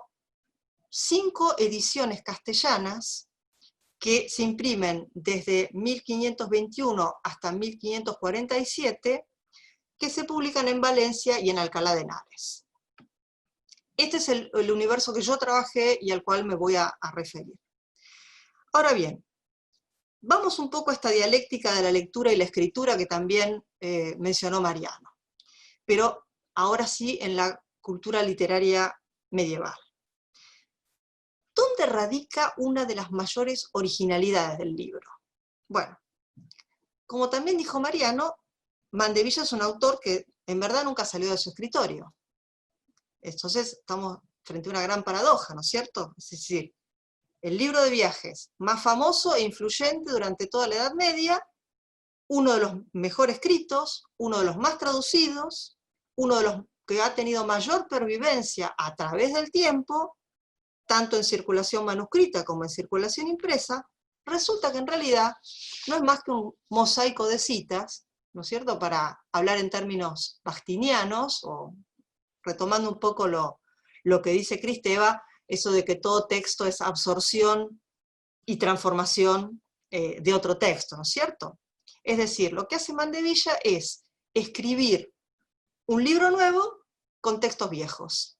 5 ediciones castellanas que se imprimen desde 1521 hasta 1547, que se publican en Valencia y en Alcalá de Henares. Este es el universo que yo trabajé y al cual me voy a referir. Ahora bien, vamos un poco a esta dialéctica de la lectura y la escritura que también mencionó Mariano, pero ahora sí en la cultura literaria medieval. ¿Dónde radica una de las mayores originalidades del libro? Bueno, como también dijo Mariano, Mandevilla es un autor que en verdad nunca salió de su escritorio. Entonces estamos frente a una gran paradoja, ¿no es cierto? Es decir, el libro de viajes más famoso e influyente durante toda la Edad Media, uno de los mejor escritos, uno de los más traducidos, uno de los que ha tenido mayor pervivencia a través del tiempo, tanto en circulación manuscrita como en circulación impresa, resulta que en realidad no es más que un mosaico de citas, ¿no es cierto?, para hablar en términos bastinianos, o retomando un poco lo que dice Kristeva, eso de que todo texto es absorción y transformación de otro texto, ¿no es cierto? Es decir, lo que hace Mandevilla es escribir un libro nuevo con textos viejos.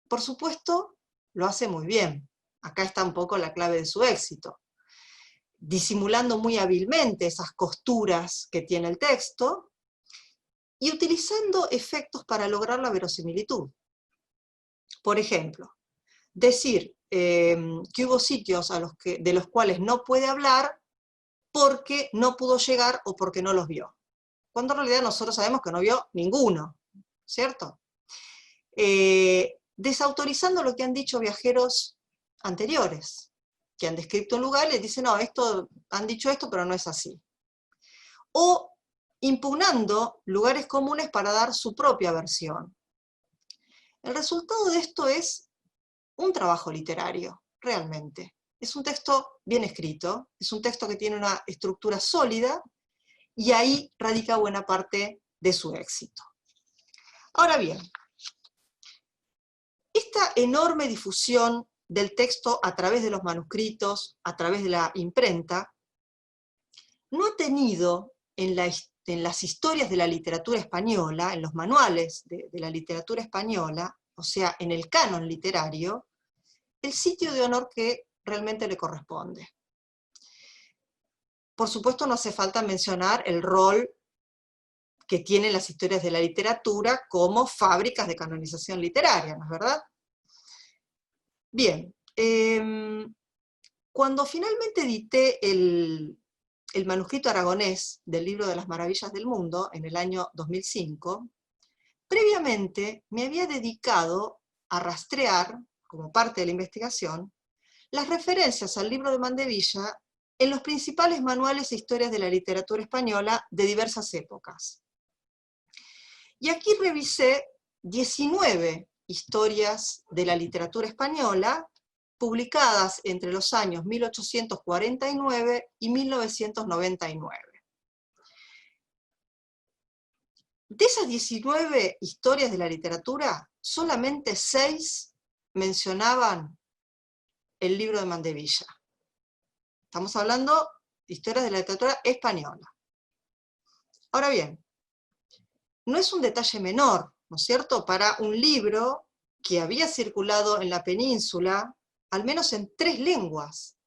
Por supuesto, lo hace muy bien. Acá está un poco la clave de su éxito. Disimulando muy hábilmente esas costuras que tiene el texto y utilizando efectos para lograr la verosimilitud. Por ejemplo, decir que hubo sitios de los cuales no puede hablar porque no pudo llegar o porque no los vio. Cuando en realidad nosotros sabemos que no vio ninguno, ¿cierto? Desautorizando lo que han dicho viajeros anteriores, que han descrito un lugar y les dicen, no, han dicho esto, pero no es así. O impugnando lugares comunes para dar su propia versión. El resultado de esto es un trabajo literario, realmente. Es un texto bien escrito, es un texto que tiene una estructura sólida, y ahí radica buena parte de su éxito. Ahora bien, esta enorme difusión del texto a través de los manuscritos, a través de la imprenta, no ha tenido en las historias de la literatura española, en los manuales de la literatura española, o sea, en el canon literario, el sitio de honor que realmente le corresponde. Por supuesto, no hace falta mencionar el rol que tienen las historias de la literatura como fábricas de canonización literaria, ¿no es verdad? Bien, cuando finalmente edité el manuscrito aragonés del Libro de las Maravillas del Mundo, en el año 2005, previamente me había dedicado a rastrear, como parte de la investigación, las referencias al libro de Mandevilla en los principales manuales e historias de la literatura española de diversas épocas. Y aquí revisé 19 historias de la literatura española publicadas entre los años 1849 y 1999. De esas 19 historias de la literatura, solamente 6 mencionaban el libro de Mandevilla. Estamos hablando de historias de la literatura española. Ahora bien, no es un detalle menor, ¿no es cierto?, para un libro que había circulado en la península, al menos en 3 lenguas,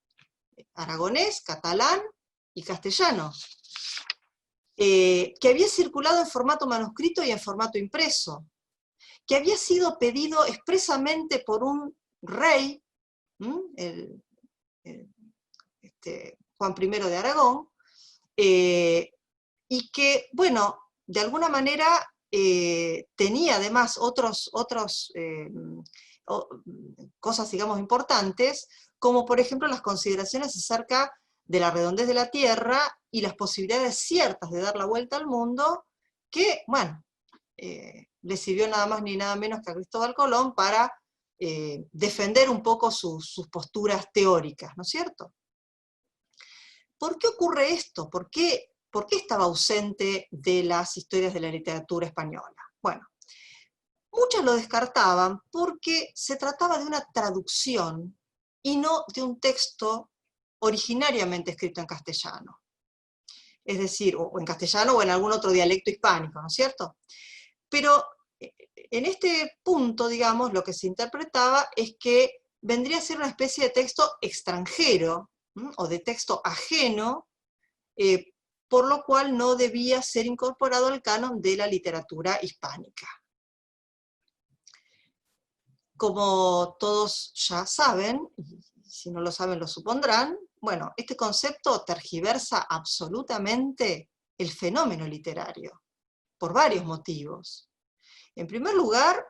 aragonés, catalán y castellano, que había circulado en formato manuscrito y en formato impreso, que había sido pedido expresamente por un rey, Juan I de Aragón, y que, bueno, de alguna manera tenía además otras cosas, digamos, importantes, como por ejemplo las consideraciones acerca de la redondez de la Tierra y las posibilidades ciertas de dar la vuelta al mundo, que, bueno, le sirvió nada más ni nada menos que a Cristóbal Colón para defender un poco sus posturas teóricas, ¿no es cierto? ¿Por qué ocurre esto? ¿Por qué estaba ausente de las historias de la literatura española? Bueno, muchos lo descartaban porque se trataba de una traducción y no de un texto originariamente escrito en castellano. Es decir, o en castellano o en algún otro dialecto hispánico, ¿no es cierto? Pero en este punto, digamos, lo que se interpretaba es que vendría a ser una especie de texto extranjero, o de texto ajeno, por lo cual no debía ser incorporado al canon de la literatura hispánica. Como todos ya saben, y si no lo saben lo supondrán, bueno, este concepto tergiversa absolutamente el fenómeno literario, por varios motivos. En primer lugar,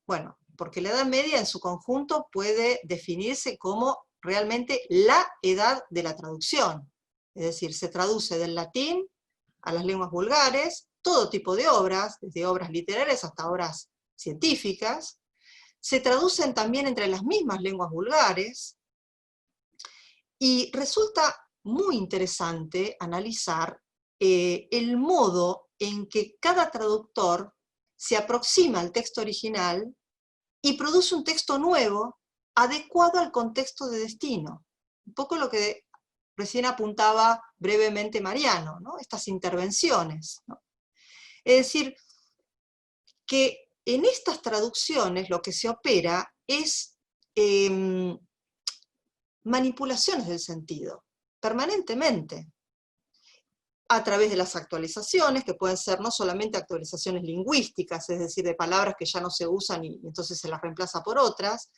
bueno, porque la Edad Media en su conjunto puede definirse como realmente la edad de la traducción. Es decir, se traduce del latín a las lenguas vulgares, todo tipo de obras, desde obras literarias hasta obras científicas, se traducen también entre las mismas lenguas vulgares, y resulta muy interesante analizar el modo en que cada traductor se aproxima al texto original y produce un texto nuevo adecuado al contexto de destino. Un poco lo que recién apuntaba brevemente Mariano, ¿no? Estas intervenciones, ¿no? Es decir, que en estas traducciones lo que se opera es manipulaciones del sentido, permanentemente, a través de las actualizaciones, que pueden ser no solamente actualizaciones lingüísticas, es decir, de palabras que ya no se usan y entonces se las reemplaza por otras,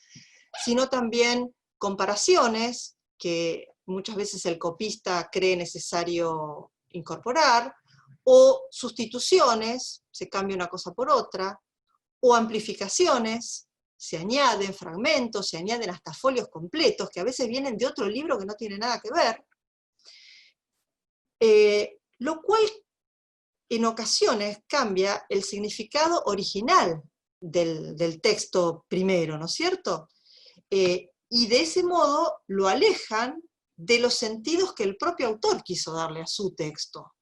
sino también comparaciones que muchas veces el copista cree necesario incorporar, o sustituciones, se cambia una cosa por otra, o amplificaciones, se añaden fragmentos, se añaden hasta folios completos, que a veces vienen de otro libro que no tiene nada que ver, lo cual en ocasiones cambia el significado original del texto primero, ¿no es cierto? Y de ese modo lo alejan de los sentidos que el propio autor quiso darle a su texto.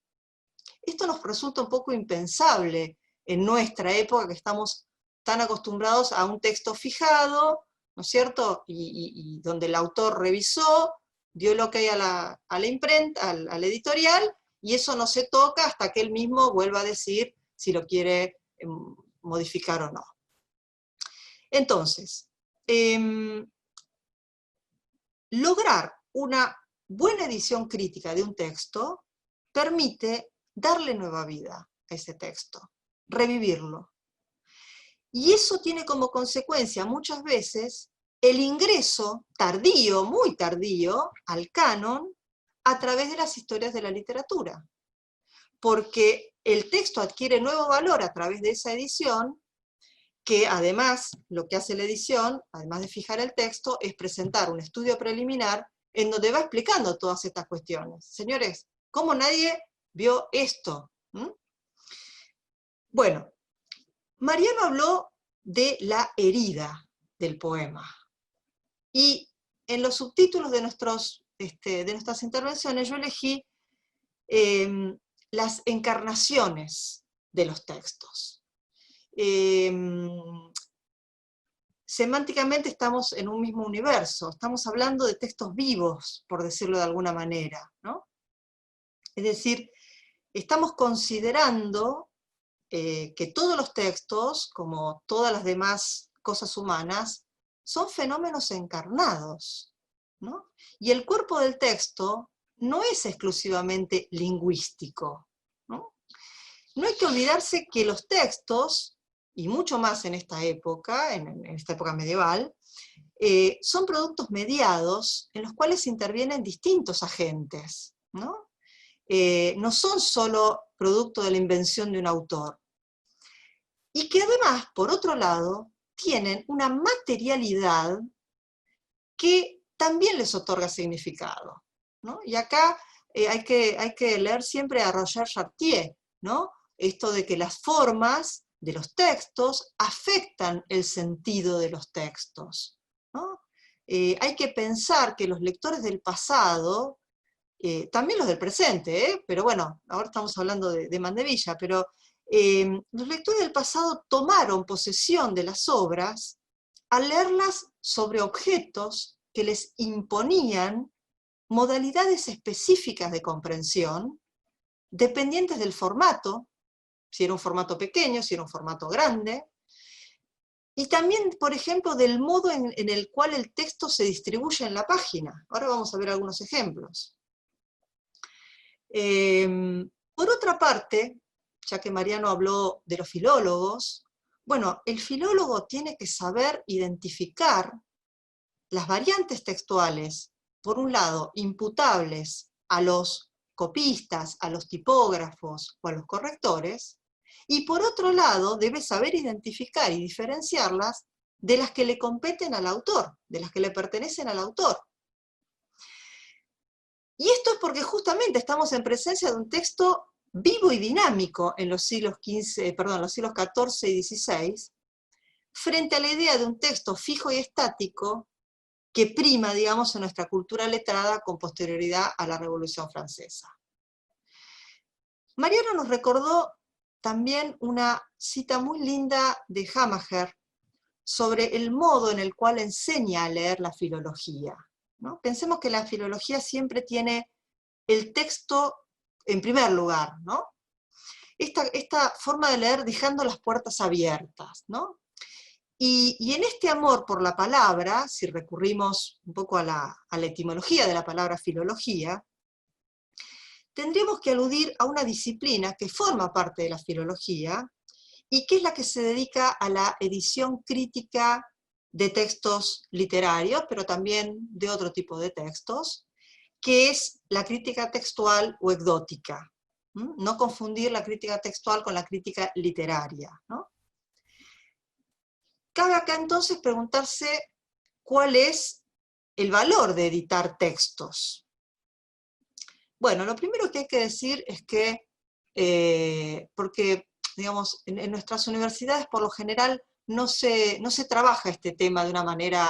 Esto nos resulta un poco impensable en nuestra época, que estamos tan acostumbrados a un texto fijado, ¿no es cierto? Y donde el autor revisó, dio el ok a la imprenta, al editorial, y eso no se toca hasta que él mismo vuelva a decir si lo quiere modificar o no. Entonces, lograr una buena edición crítica de un texto permite darle nueva vida a ese texto, revivirlo. Y eso tiene como consecuencia muchas veces el ingreso tardío, muy tardío, al canon a través de las historias de la literatura. Porque el texto adquiere nuevo valor a través de esa edición, que además lo que hace la edición, además de fijar el texto, es presentar un estudio preliminar en donde va explicando todas estas cuestiones. Señores, ¿cómo nadie vio esto? Bueno, Mariano habló de la herida del poema. Y en los subtítulos de nuestras intervenciones yo elegí las encarnaciones de los textos. semánticamente estamos en un mismo universo, estamos hablando de textos vivos, por decirlo de alguna manera, ¿no? Es decir, estamos considerando que todos los textos, como todas las demás cosas humanas, son fenómenos encarnados, ¿no? Y el cuerpo del texto no es exclusivamente lingüístico, ¿no? No hay que olvidarse que los textos, y mucho más en esta época, en esta época medieval, son productos mediados en los cuales intervienen distintos agentes, ¿no? No son solo producto de la invención de un autor. Y que además, por otro lado, tienen una materialidad que también les otorga significado, ¿no? Y acá hay que leer siempre a Roger Chartier, ¿no? Esto de que las formas de los textos afectan el sentido de los textos, ¿no? Hay que pensar que los lectores del pasado, también los del presente, pero bueno, ahora estamos hablando de Mandevilla, pero los lectores del pasado tomaron posesión de las obras al leerlas sobre objetos que les imponían modalidades específicas de comprensión, dependientes del formato, si era un formato pequeño, si era un formato grande, y también, por ejemplo, del modo en el cual el texto se distribuye en la página. Ahora vamos a ver algunos ejemplos. Por otra parte, ya que Mariano habló de los filólogos, bueno, el filólogo tiene que saber identificar las variantes textuales, por un lado, imputables a los copistas, a los tipógrafos o a los correctores, y por otro lado, debe saber identificar y diferenciarlas de las que le competen al autor, de las que le pertenecen al autor. Y esto es porque justamente estamos en presencia de un texto vivo y dinámico en los siglos XIV y XVI, frente a la idea de un texto fijo y estático que prima, digamos, en nuestra cultura letrada con posterioridad a la Revolución Francesa. Mariano nos recordó también una cita muy linda de Hamacher sobre el modo en el cual enseña a leer la filología, ¿no? Pensemos que la filología siempre tiene el texto en primer lugar, ¿no? Esta forma de leer dejando las puertas abiertas, ¿no? Y en este amor por la palabra, si recurrimos un poco a la etimología de la palabra filología, tendríamos que aludir a una disciplina que forma parte de la filología y que es la que se dedica a la edición crítica de textos literarios, pero también de otro tipo de textos, que es la crítica textual o ecdótica. No confundir la crítica textual con la crítica literaria, ¿no? Cabe acá entonces preguntarse cuál es el valor de editar textos. Bueno, lo primero que hay que decir es que, porque, digamos, en nuestras universidades por lo general no se trabaja este tema de una manera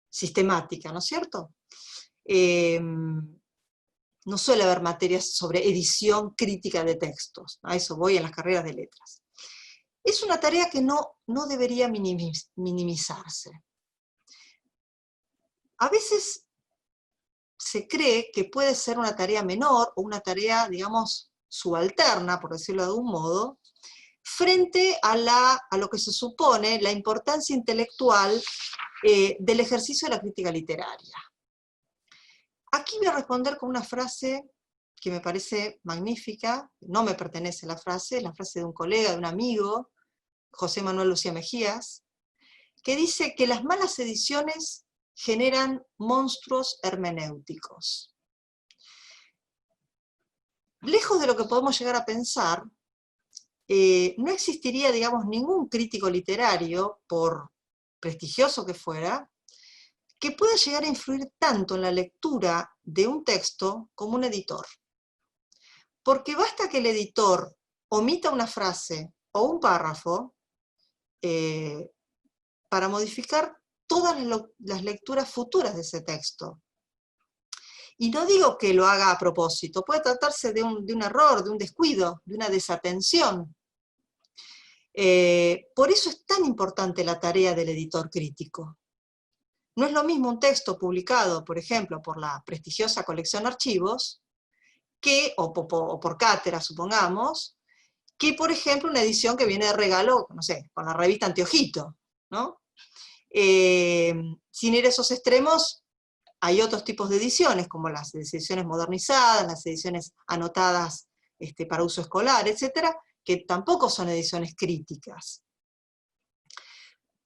sistemática, ¿no es cierto? No suele haber materias sobre edición crítica de textos, a eso voy en las carreras de letras. Es una tarea que no debería minimizarse. A veces se cree que puede ser una tarea menor o una tarea, digamos, subalterna, por decirlo de algún modo, frente a lo que se supone la importancia intelectual del ejercicio de la crítica literaria. Aquí voy a responder con una frase que me parece magnífica, no me pertenece la frase, es la frase de un colega, de un amigo, José Manuel Lucía Mejías, que dice que las malas ediciones generan monstruos hermenéuticos. Lejos de lo que podemos llegar a pensar, no existiría, digamos, ningún crítico literario, por prestigioso que fuera, que pueda llegar a influir tanto en la lectura de un texto como un editor. Porque basta que el editor omita una frase o un párrafo para modificar todas las lecturas futuras de ese texto. Y no digo que lo haga a propósito, puede tratarse de un error, de un descuido, de una desatención. Por eso es tan importante la tarea del editor crítico. No es lo mismo un texto publicado, por ejemplo, por la prestigiosa colección Archivos, o por Cátedra, supongamos, que, por ejemplo, una edición que viene de regalo, no sé, con la revista Anteojito, ¿no? Sin ir a esos extremos, hay otros tipos de ediciones, como las ediciones modernizadas, las ediciones anotadas para uso escolar, etcétera, que tampoco son ediciones críticas.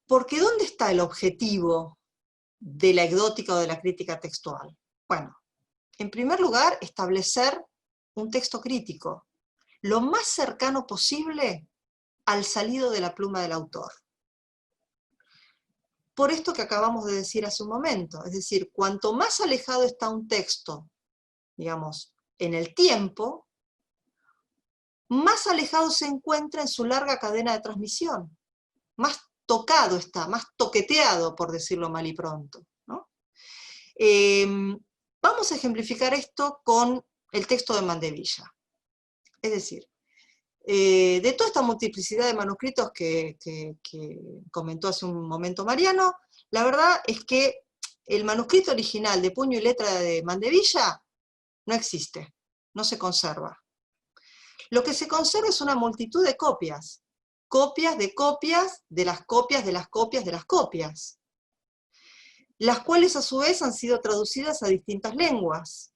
Porque ¿dónde está el objetivo de la ecdótica o de la crítica textual? Bueno, en primer lugar, establecer un texto crítico, lo más cercano posible al salido de la pluma del autor. Por esto que acabamos de decir hace un momento, es decir, cuanto más alejado está un texto, digamos, en el tiempo, más alejado se encuentra en su larga cadena de transmisión, más tocado está, más toqueteado, por decirlo mal y pronto, ¿no? Vamos a ejemplificar esto con el texto de Mandevilla. Es decir, de toda esta multiplicidad de manuscritos que comentó hace un momento Mariano, la verdad es que el manuscrito original de puño y letra de Mandevilla no existe, no se conserva. Lo que se conserva es una multitud de copias, copias de copias, de las copias, de las copias, de las copias, las cuales a su vez han sido traducidas a distintas lenguas,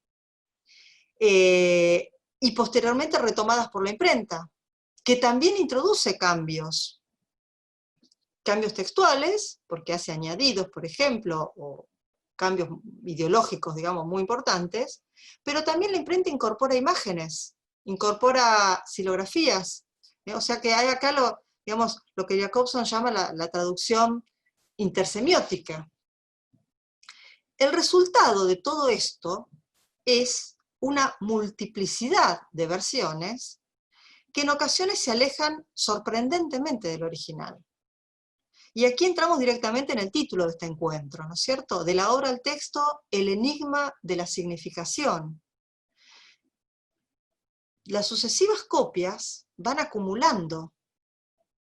y posteriormente retomadas por la imprenta, que también introduce cambios textuales, porque hace añadidos, por ejemplo, o cambios ideológicos, digamos, muy importantes, pero también la imprenta incorpora imágenes, incorpora xilografías, o sea que hay acá lo que Jacobson llama la traducción intersemiótica. El resultado de todo esto es una multiplicidad de versiones que en ocasiones se alejan sorprendentemente del original. Y aquí entramos directamente en el título de este encuentro, ¿no es cierto? De la obra al texto, el enigma de la significación. Las sucesivas copias van acumulando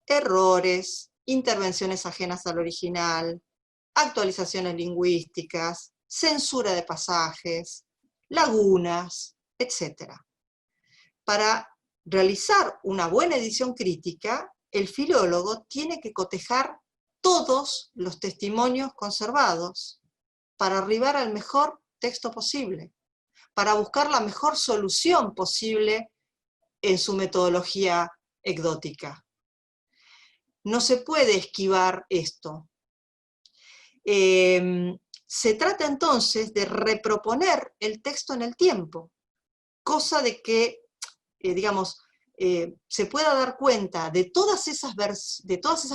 errores, intervenciones ajenas al original, actualizaciones lingüísticas, censura de pasajes, lagunas, etc. Para realizar una buena edición crítica, el filólogo tiene que cotejar todos los testimonios conservados para arribar al mejor texto posible, para buscar la mejor solución posible en su metodología ecdótica. No se puede esquivar esto. Se trata entonces de reproponer el texto en el tiempo, cosa de que digamos, se pueda dar cuenta de todas esas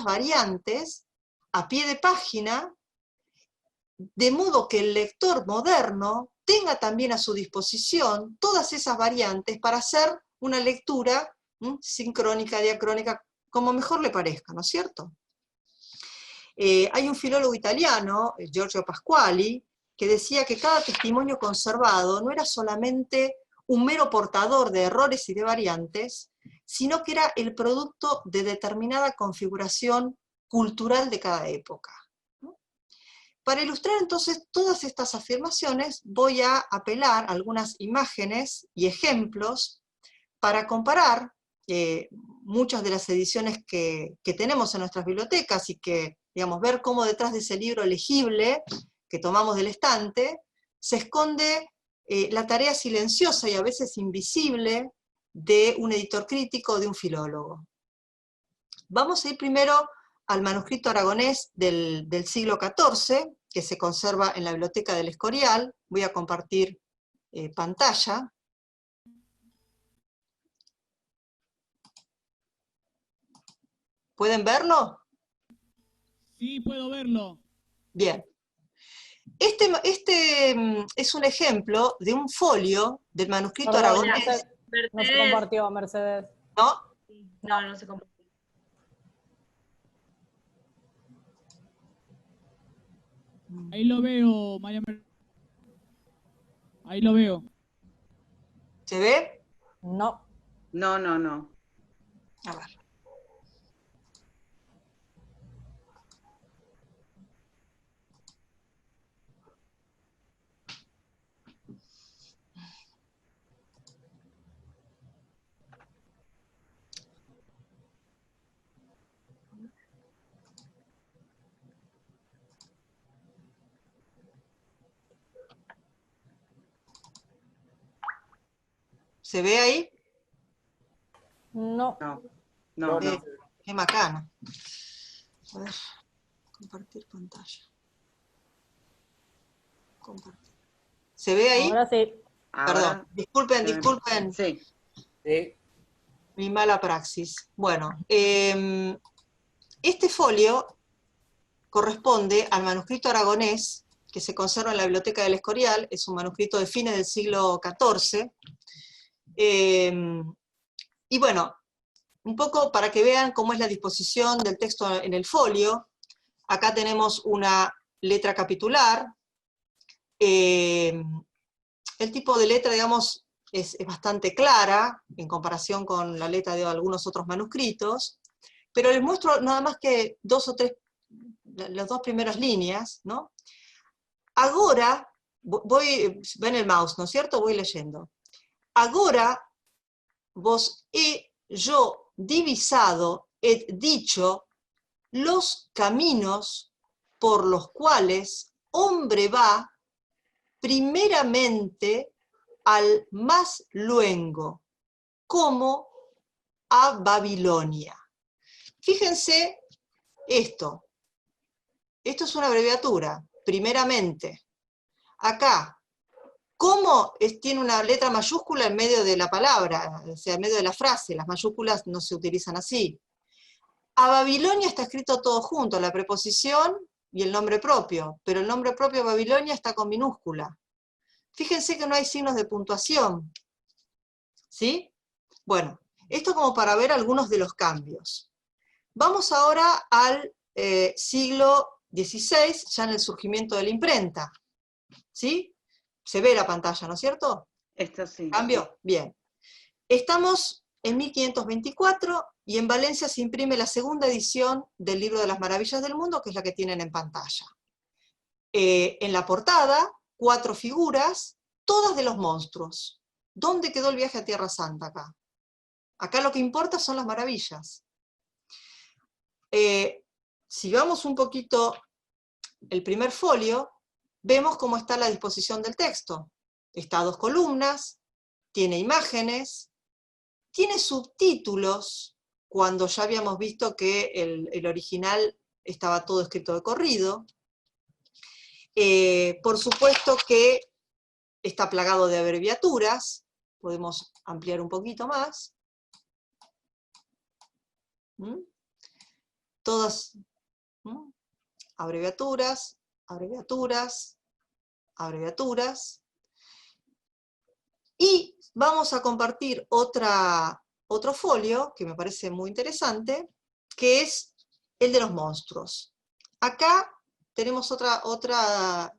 variantes a pie de página, de modo que el lector moderno tenga también a su disposición todas esas variantes para hacer una lectura sincrónica, diacrónica, como mejor le parezca, ¿no es cierto? Hay un filólogo italiano, Giorgio Pasquali, que decía que cada testimonio conservado no era solamente un mero portador de errores y de variantes, sino que era el producto de determinada configuración cultural de cada época. Para ilustrar entonces todas estas afirmaciones, voy a apelar a algunas imágenes y ejemplos para comparar muchas de las ediciones que tenemos en nuestras bibliotecas y que, digamos, ver cómo detrás de ese libro legible que tomamos del estante se esconde la tarea silenciosa y a veces invisible de un editor crítico o de un filólogo. Vamos a ir primero al manuscrito aragonés del siglo XIV, que se conserva en la Biblioteca del Escorial. Voy a compartir pantalla. ¿Pueden verlo? Sí, puedo verlo. Bien. Este es un ejemplo de un folio del manuscrito aragonés. No se compartió, Mercedes. ¿No? No, no se compartió. Ahí lo veo, María Mercedes. Ahí lo veo. ¿Se ve? No. No. A ver. ¿Se ve ahí? No. No. Qué macana. A ver, compartir pantalla. Compartir. ¿Se ve ahí? Ahora sí. Perdón, disculpen. Sí. Mi mala praxis. Bueno, este folio corresponde al manuscrito aragonés que se conserva en la Biblioteca del Escorial, es un manuscrito de fines del siglo XIV. Y bueno, un poco para que vean cómo es la disposición del texto en el folio. Acá tenemos una letra capitular. El tipo de letra, digamos, es bastante clara en comparación con la letra de algunos otros manuscritos, pero les muestro nada más que las dos primeras líneas, ¿no? Agora, ven el mouse, ¿no es cierto? Voy leyendo. Agora vos he yo divisado, he dicho, los caminos por los cuales hombre va primeramente al más luengo, como a Babilonia. Fíjense esto es una abreviatura, primeramente. Acá, ¿cómo tiene una letra mayúscula en medio de la palabra? O sea, en medio de la frase, las mayúsculas no se utilizan así. A Babilonia está escrito todo junto, la preposición y el nombre propio, pero el nombre propio de Babilonia está con minúscula. Fíjense que no hay signos de puntuación. ¿Sí? Bueno, esto como para ver algunos de los cambios. Vamos ahora al siglo XVI, ya en el surgimiento de la imprenta. ¿Sí? Se ve la pantalla, ¿no es cierto? Esto sí. ¿Cambio? Bien. Estamos en 1524 y en Valencia se imprime la segunda edición del Libro de las Maravillas del Mundo, que es la que tienen en pantalla. En la portada, 4 figuras, todas de los monstruos. ¿Dónde quedó el viaje a Tierra Santa acá? Acá lo que importa son las maravillas. Si vamos un poquito el primer folio, vemos cómo está la disposición del texto. Está a 2 columnas, tiene imágenes, tiene subtítulos, cuando ya habíamos visto que el original estaba todo escrito de corrido. Por supuesto que está plagado de abreviaturas, podemos ampliar un poquito más. Todas abreviaturas, abreviaturas, abreviaturas. Y vamos a compartir otro folio que me parece muy interesante, que es el de los monstruos. Acá tenemos otra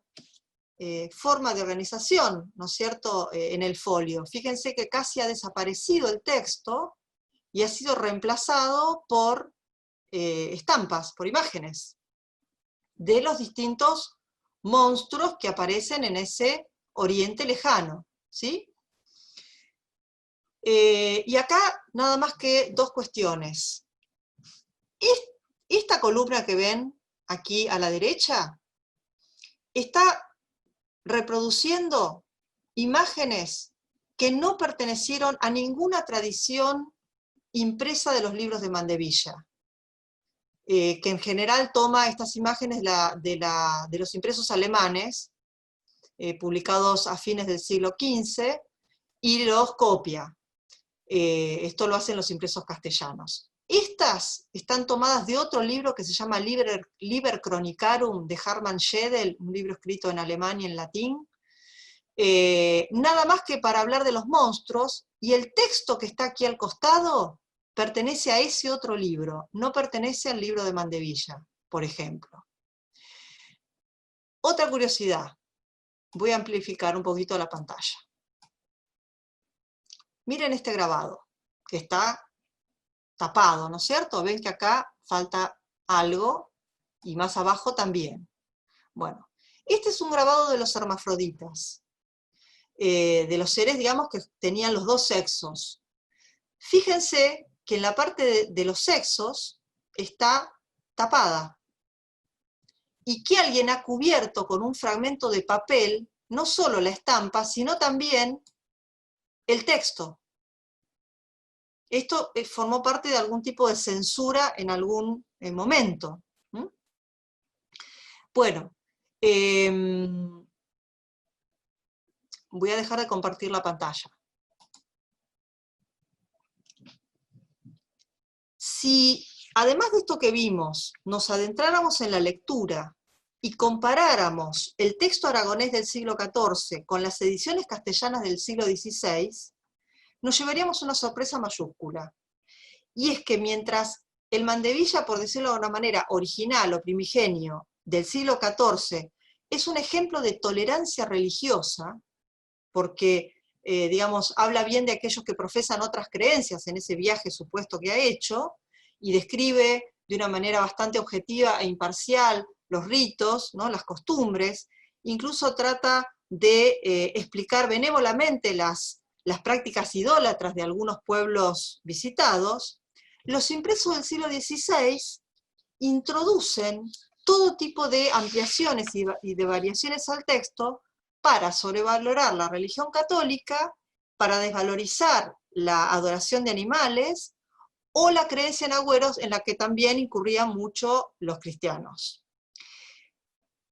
forma de organización, ¿no es cierto?, en el folio. Fíjense que casi ha desaparecido el texto y ha sido reemplazado por estampas, por imágenes de los distintos monstruos que aparecen en ese oriente lejano, ¿sí? Y acá nada más que 2 cuestiones. Esta columna que ven aquí a la derecha está reproduciendo imágenes que no pertenecieron a ninguna tradición impresa de los libros de Mandevilla, que en general toma estas imágenes de los impresos alemanes, publicados a fines del siglo XV, y los copia. Esto lo hacen los impresos castellanos. Estas están tomadas de otro libro que se llama Liber Chronicarum de Hermann Schedel, un libro escrito en alemán y en latín, nada más que para hablar de los monstruos, y el texto que está aquí al costado pertenece a ese otro libro, no pertenece al libro de Mandevilla, por ejemplo. Otra curiosidad, voy a amplificar un poquito la pantalla. Miren este grabado, que está tapado, ¿no es cierto? Ven que acá falta algo, y más abajo también. Bueno, este es un grabado de los hermafroditas, de los seres, digamos, que tenían los 2 sexos. Fíjense que en la parte de los sexos está tapada, y que alguien ha cubierto con un fragmento de papel, no solo la estampa, sino también el texto. Esto formó parte de algún tipo de censura en algún momento. Bueno, voy a dejar de compartir la pantalla. Si, además de esto que vimos, nos adentráramos en la lectura y comparáramos el texto aragonés del siglo XIV con las ediciones castellanas del siglo XVI, nos llevaríamos una sorpresa mayúscula. Y es que mientras el Mandevilla, por decirlo de una manera original o primigenio, del siglo XIV, es un ejemplo de tolerancia religiosa, porque, digamos, habla bien de aquellos que profesan otras creencias en ese viaje supuesto que ha hecho, y describe de una manera bastante objetiva e imparcial los ritos, ¿no?, las costumbres, incluso trata de explicar benévolamente las prácticas idólatras de algunos pueblos visitados. Los impresos del siglo XVI introducen todo tipo de ampliaciones y de variaciones al texto para sobrevalorar la religión católica, para desvalorizar la adoración de animales, o la creencia en agüeros, en la que también incurrían mucho los cristianos.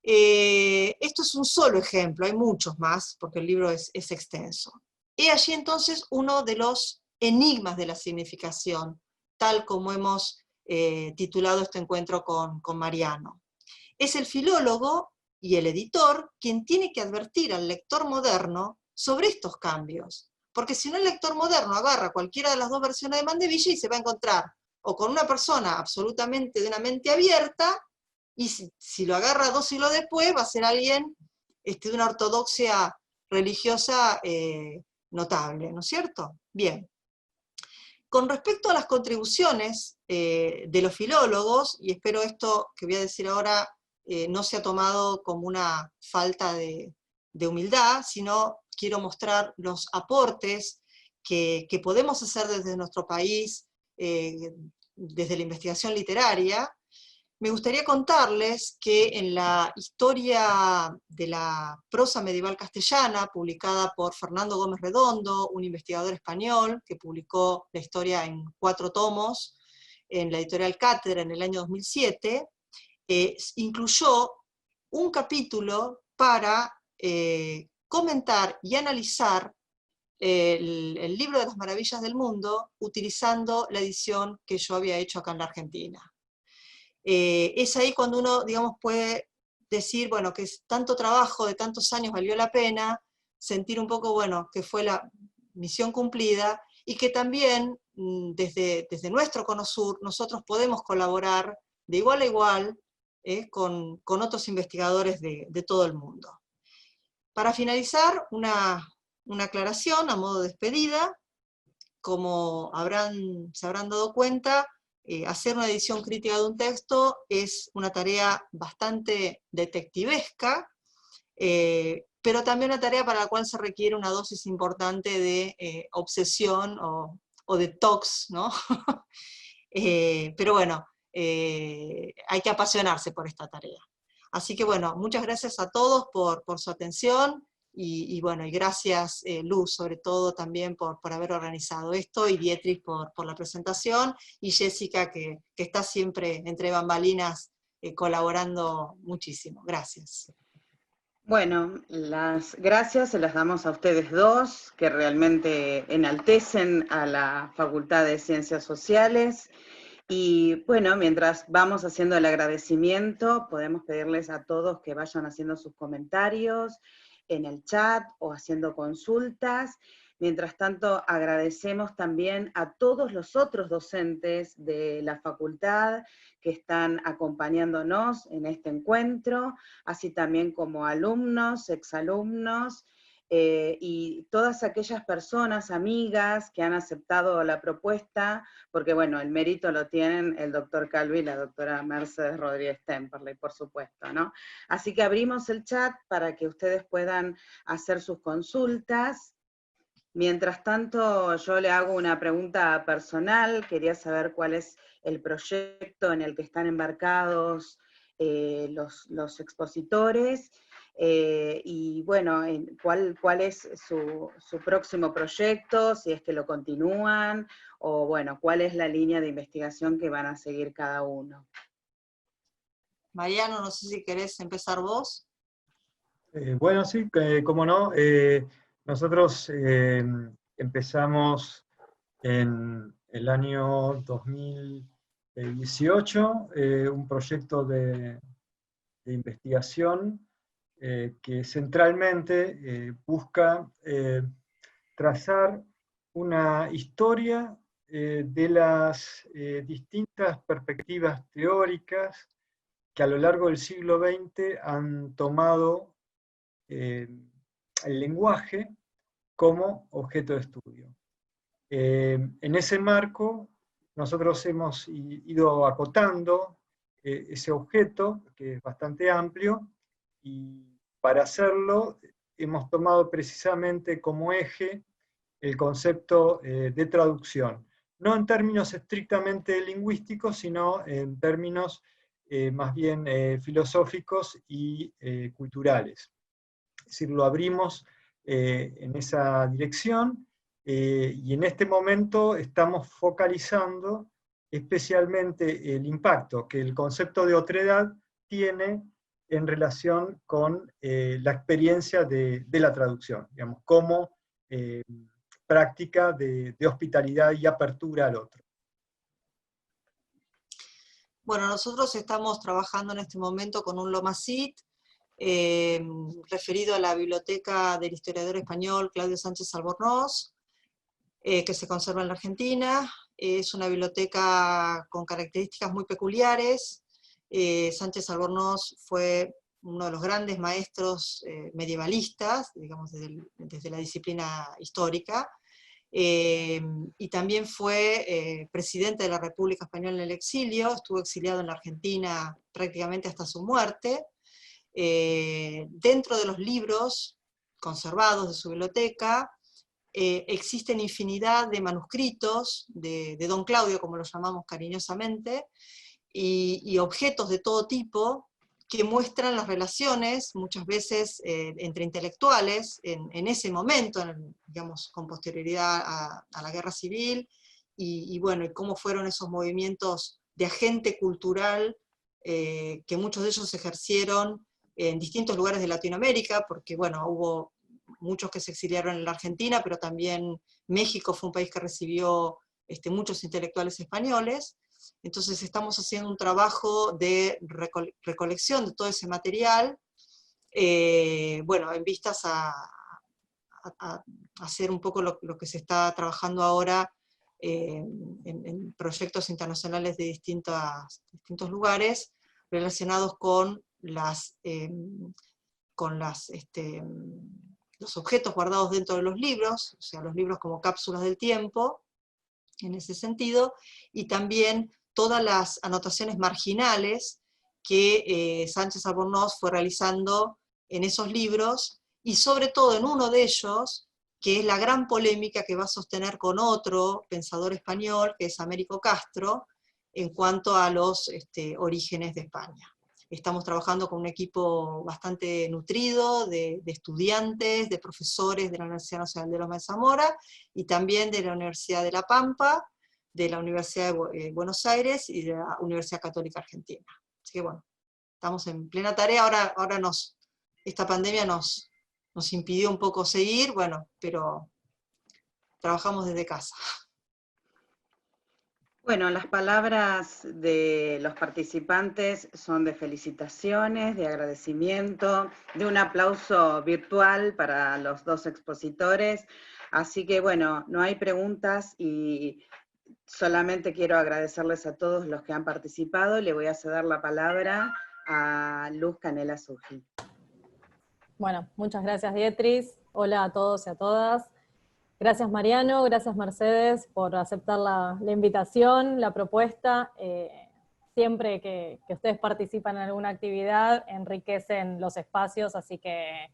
Esto es un solo ejemplo, hay muchos más, porque el libro es extenso. He allí entonces uno de los enigmas de la significación, tal como hemos titulado este encuentro con Mariano. Es el filólogo y el editor quien tiene que advertir al lector moderno sobre estos cambios, porque si no, el lector moderno agarra cualquiera de las dos versiones de Mandevilla y se va a encontrar o con una persona absolutamente de una mente abierta, y si lo agarra 2 siglos después va a ser alguien de una ortodoxia religiosa notable, ¿no es cierto? Bien. Con respecto a las contribuciones de los filólogos, y espero esto que voy a decir ahora no sea tomado como una falta de humildad, sino quiero mostrar los aportes que podemos hacer desde nuestro país, desde la investigación literaria. Me gustaría contarles que en la historia de la prosa medieval castellana, publicada por Fernando Gómez Redondo, un investigador español que publicó la historia en 4 tomos, en la editorial Cátedra en el año 2007, incluyó un capítulo para comentar y analizar el libro de las maravillas del mundo, utilizando la edición que yo había hecho acá en la Argentina. Es ahí cuando uno, digamos, puede decir, bueno, que tanto trabajo de tantos años valió la pena, sentir un poco, bueno, que fue la misión cumplida, y que también desde nuestro Cono Sur nosotros podemos colaborar de igual a igual con otros investigadores de todo el mundo. Para finalizar, una aclaración a modo de despedida. Como se habrán dado cuenta, hacer una edición crítica de un texto es una tarea bastante detectivesca, pero también una tarea para la cual se requiere una dosis importante de obsesión o de tox, ¿no? Pero bueno, hay que apasionarse por esta tarea. Así que bueno, muchas gracias a todos por su atención, y bueno, y gracias Luz, sobre todo también por haber organizado esto, y Dietrich por la presentación, y Jessica que está siempre entre bambalinas colaborando muchísimo. Gracias. Bueno, las gracias se las damos a ustedes dos, que realmente enaltecen a la Facultad de Ciencias Sociales. Y bueno, mientras vamos haciendo el agradecimiento, podemos pedirles a todos que vayan haciendo sus comentarios en el chat o haciendo consultas. Mientras tanto, agradecemos también a todos los otros docentes de la facultad que están acompañándonos en este encuentro, así también como alumnos, exalumnos, y todas aquellas personas, amigas, que han aceptado la propuesta, porque bueno, el mérito lo tienen el doctor Calvi y la doctora Mercedes Rodríguez Temperley, por supuesto, ¿no? Así que abrimos el chat para que ustedes puedan hacer sus consultas. Mientras tanto, yo le hago una pregunta personal, quería saber cuál es el proyecto en el que están embarcados los expositores. y bueno, cuál es su próximo proyecto, si es que lo continúan, o bueno, cuál es la línea de investigación que van a seguir cada uno. Mariano, no sé si querés empezar vos. Bueno, sí, cómo no. Nosotros empezamos en el año 2018 un proyecto de investigación que centralmente busca trazar una historia de las distintas perspectivas teóricas que a lo largo del siglo XX han tomado el lenguaje como objeto de estudio. En ese marco, nosotros hemos ido acotando ese objeto, que es bastante amplio, y para hacerlo hemos tomado precisamente como eje el concepto de traducción, no en términos estrictamente lingüísticos, sino en términos más bien filosóficos y culturales. Es decir, lo abrimos en esa dirección, y en este momento estamos focalizando especialmente el impacto que el concepto de otredad tiene en relación con la experiencia de la traducción, digamos, como práctica de hospitalidad y apertura al otro. Bueno, nosotros estamos trabajando en este momento con un Lomasit, referido a la biblioteca del historiador español Claudio Sánchez Albornoz, que se conserva en la Argentina. Es una biblioteca con características muy peculiares. Sánchez Albornoz fue uno de los grandes maestros medievalistas, digamos, desde la disciplina histórica, y también fue presidente de la República Española en el exilio, estuvo exiliado en la Argentina prácticamente hasta su muerte. Dentro de los libros conservados de su biblioteca, existen infinidad de manuscritos de Don Claudio, como lo llamamos cariñosamente, y objetos de todo tipo que muestran las relaciones, muchas veces entre intelectuales, en ese momento, digamos, con posterioridad a la guerra civil, y bueno, y cómo fueron esos movimientos de agente cultural, que muchos de ellos ejercieron en distintos lugares de Latinoamérica, porque bueno, hubo muchos que se exiliaron en la Argentina, pero también México fue un país que recibió muchos intelectuales españoles. Entonces estamos haciendo un trabajo de recolección de todo ese material, bueno, en vistas a hacer un poco lo que se está trabajando ahora en proyectos internacionales de distintos lugares relacionados con los objetos guardados dentro de los libros, o sea, los libros como cápsulas del tiempo, en ese sentido, y también todas las anotaciones marginales que Sánchez Albornoz fue realizando en esos libros, y sobre todo en uno de ellos, que es la gran polémica que va a sostener con otro pensador español, que es Américo Castro, en cuanto a los orígenes de España. Estamos trabajando con un equipo bastante nutrido de estudiantes, de profesores de la Universidad Nacional de Loma de Zamora, y también de la Universidad de La Pampa, de la Universidad de Buenos Aires y de la Universidad Católica Argentina. Así que bueno, estamos en plena tarea. Ahora esta pandemia nos impidió un poco seguir, bueno, pero trabajamos desde casa. Bueno, las palabras de los participantes son de felicitaciones, de agradecimiento, de un aplauso virtual para los dos expositores. Así que bueno, no hay preguntas y solamente quiero agradecerles a todos los que han participado. Le voy a ceder la palabra a Luz Canela Suji. Bueno, muchas gracias, Dietris. Hola a todos y a todas. Gracias, Mariano, gracias, Mercedes, por aceptar la invitación, la propuesta. Siempre que ustedes participan en alguna actividad, enriquecen los espacios, así que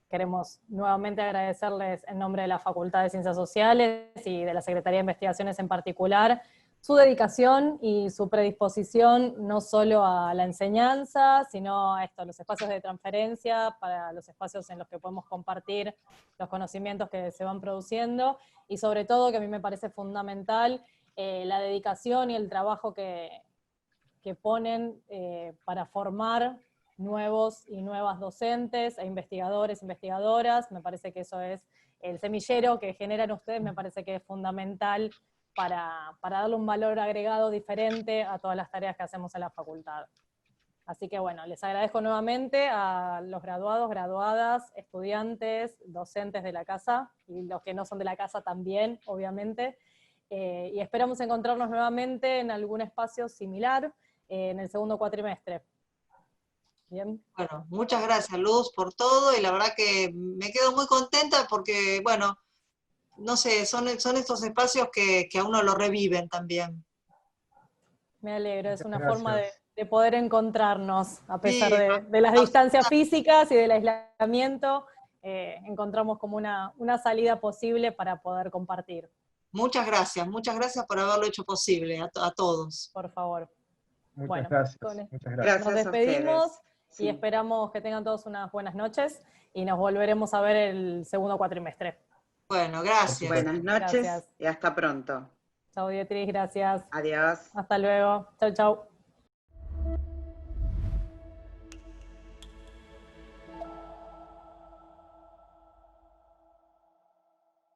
queremos nuevamente agradecerles en nombre de la Facultad de Ciencias Sociales y de la Secretaría de Investigaciones en particular su dedicación y su predisposición no solo a la enseñanza, sino a los espacios de transferencia, para los espacios en los que podemos compartir los conocimientos que se van produciendo, y sobre todo, que a mí me parece fundamental, la dedicación y el trabajo que ponen para formar nuevos y nuevas docentes e investigadores, investigadoras. Me parece que eso es el semillero que generan ustedes, me parece que es fundamental para darle un valor agregado diferente a todas las tareas que hacemos en la facultad. Así que bueno, les agradezco nuevamente a los graduados, graduadas, estudiantes, docentes de la casa, y los que no son de la casa también, obviamente, y esperamos encontrarnos nuevamente en algún espacio similar en el segundo cuatrimestre. Bien. Bueno, muchas gracias, Luz, por todo, y la verdad que me quedo muy contenta porque, bueno, no sé, son estos espacios que a uno lo reviven también. Me alegro, es una Gracias. forma de poder encontrarnos, a pesar Sí, de las distancias físicas y del aislamiento, encontramos como una salida posible para poder compartir. muchas gracias por haberlo hecho posible a todos. Por favor. Muchas Bueno, gracias. con- Muchas gracias. Gracias Nos a despedimos ustedes. y Sí. esperamos que tengan todos unas buenas noches y nos volveremos a ver el segundo cuatrimestre. Bueno, gracias. Buenas noches Gracias. y hasta pronto. Chau, Beatriz, gracias. Adiós. Hasta luego. Chau, chau.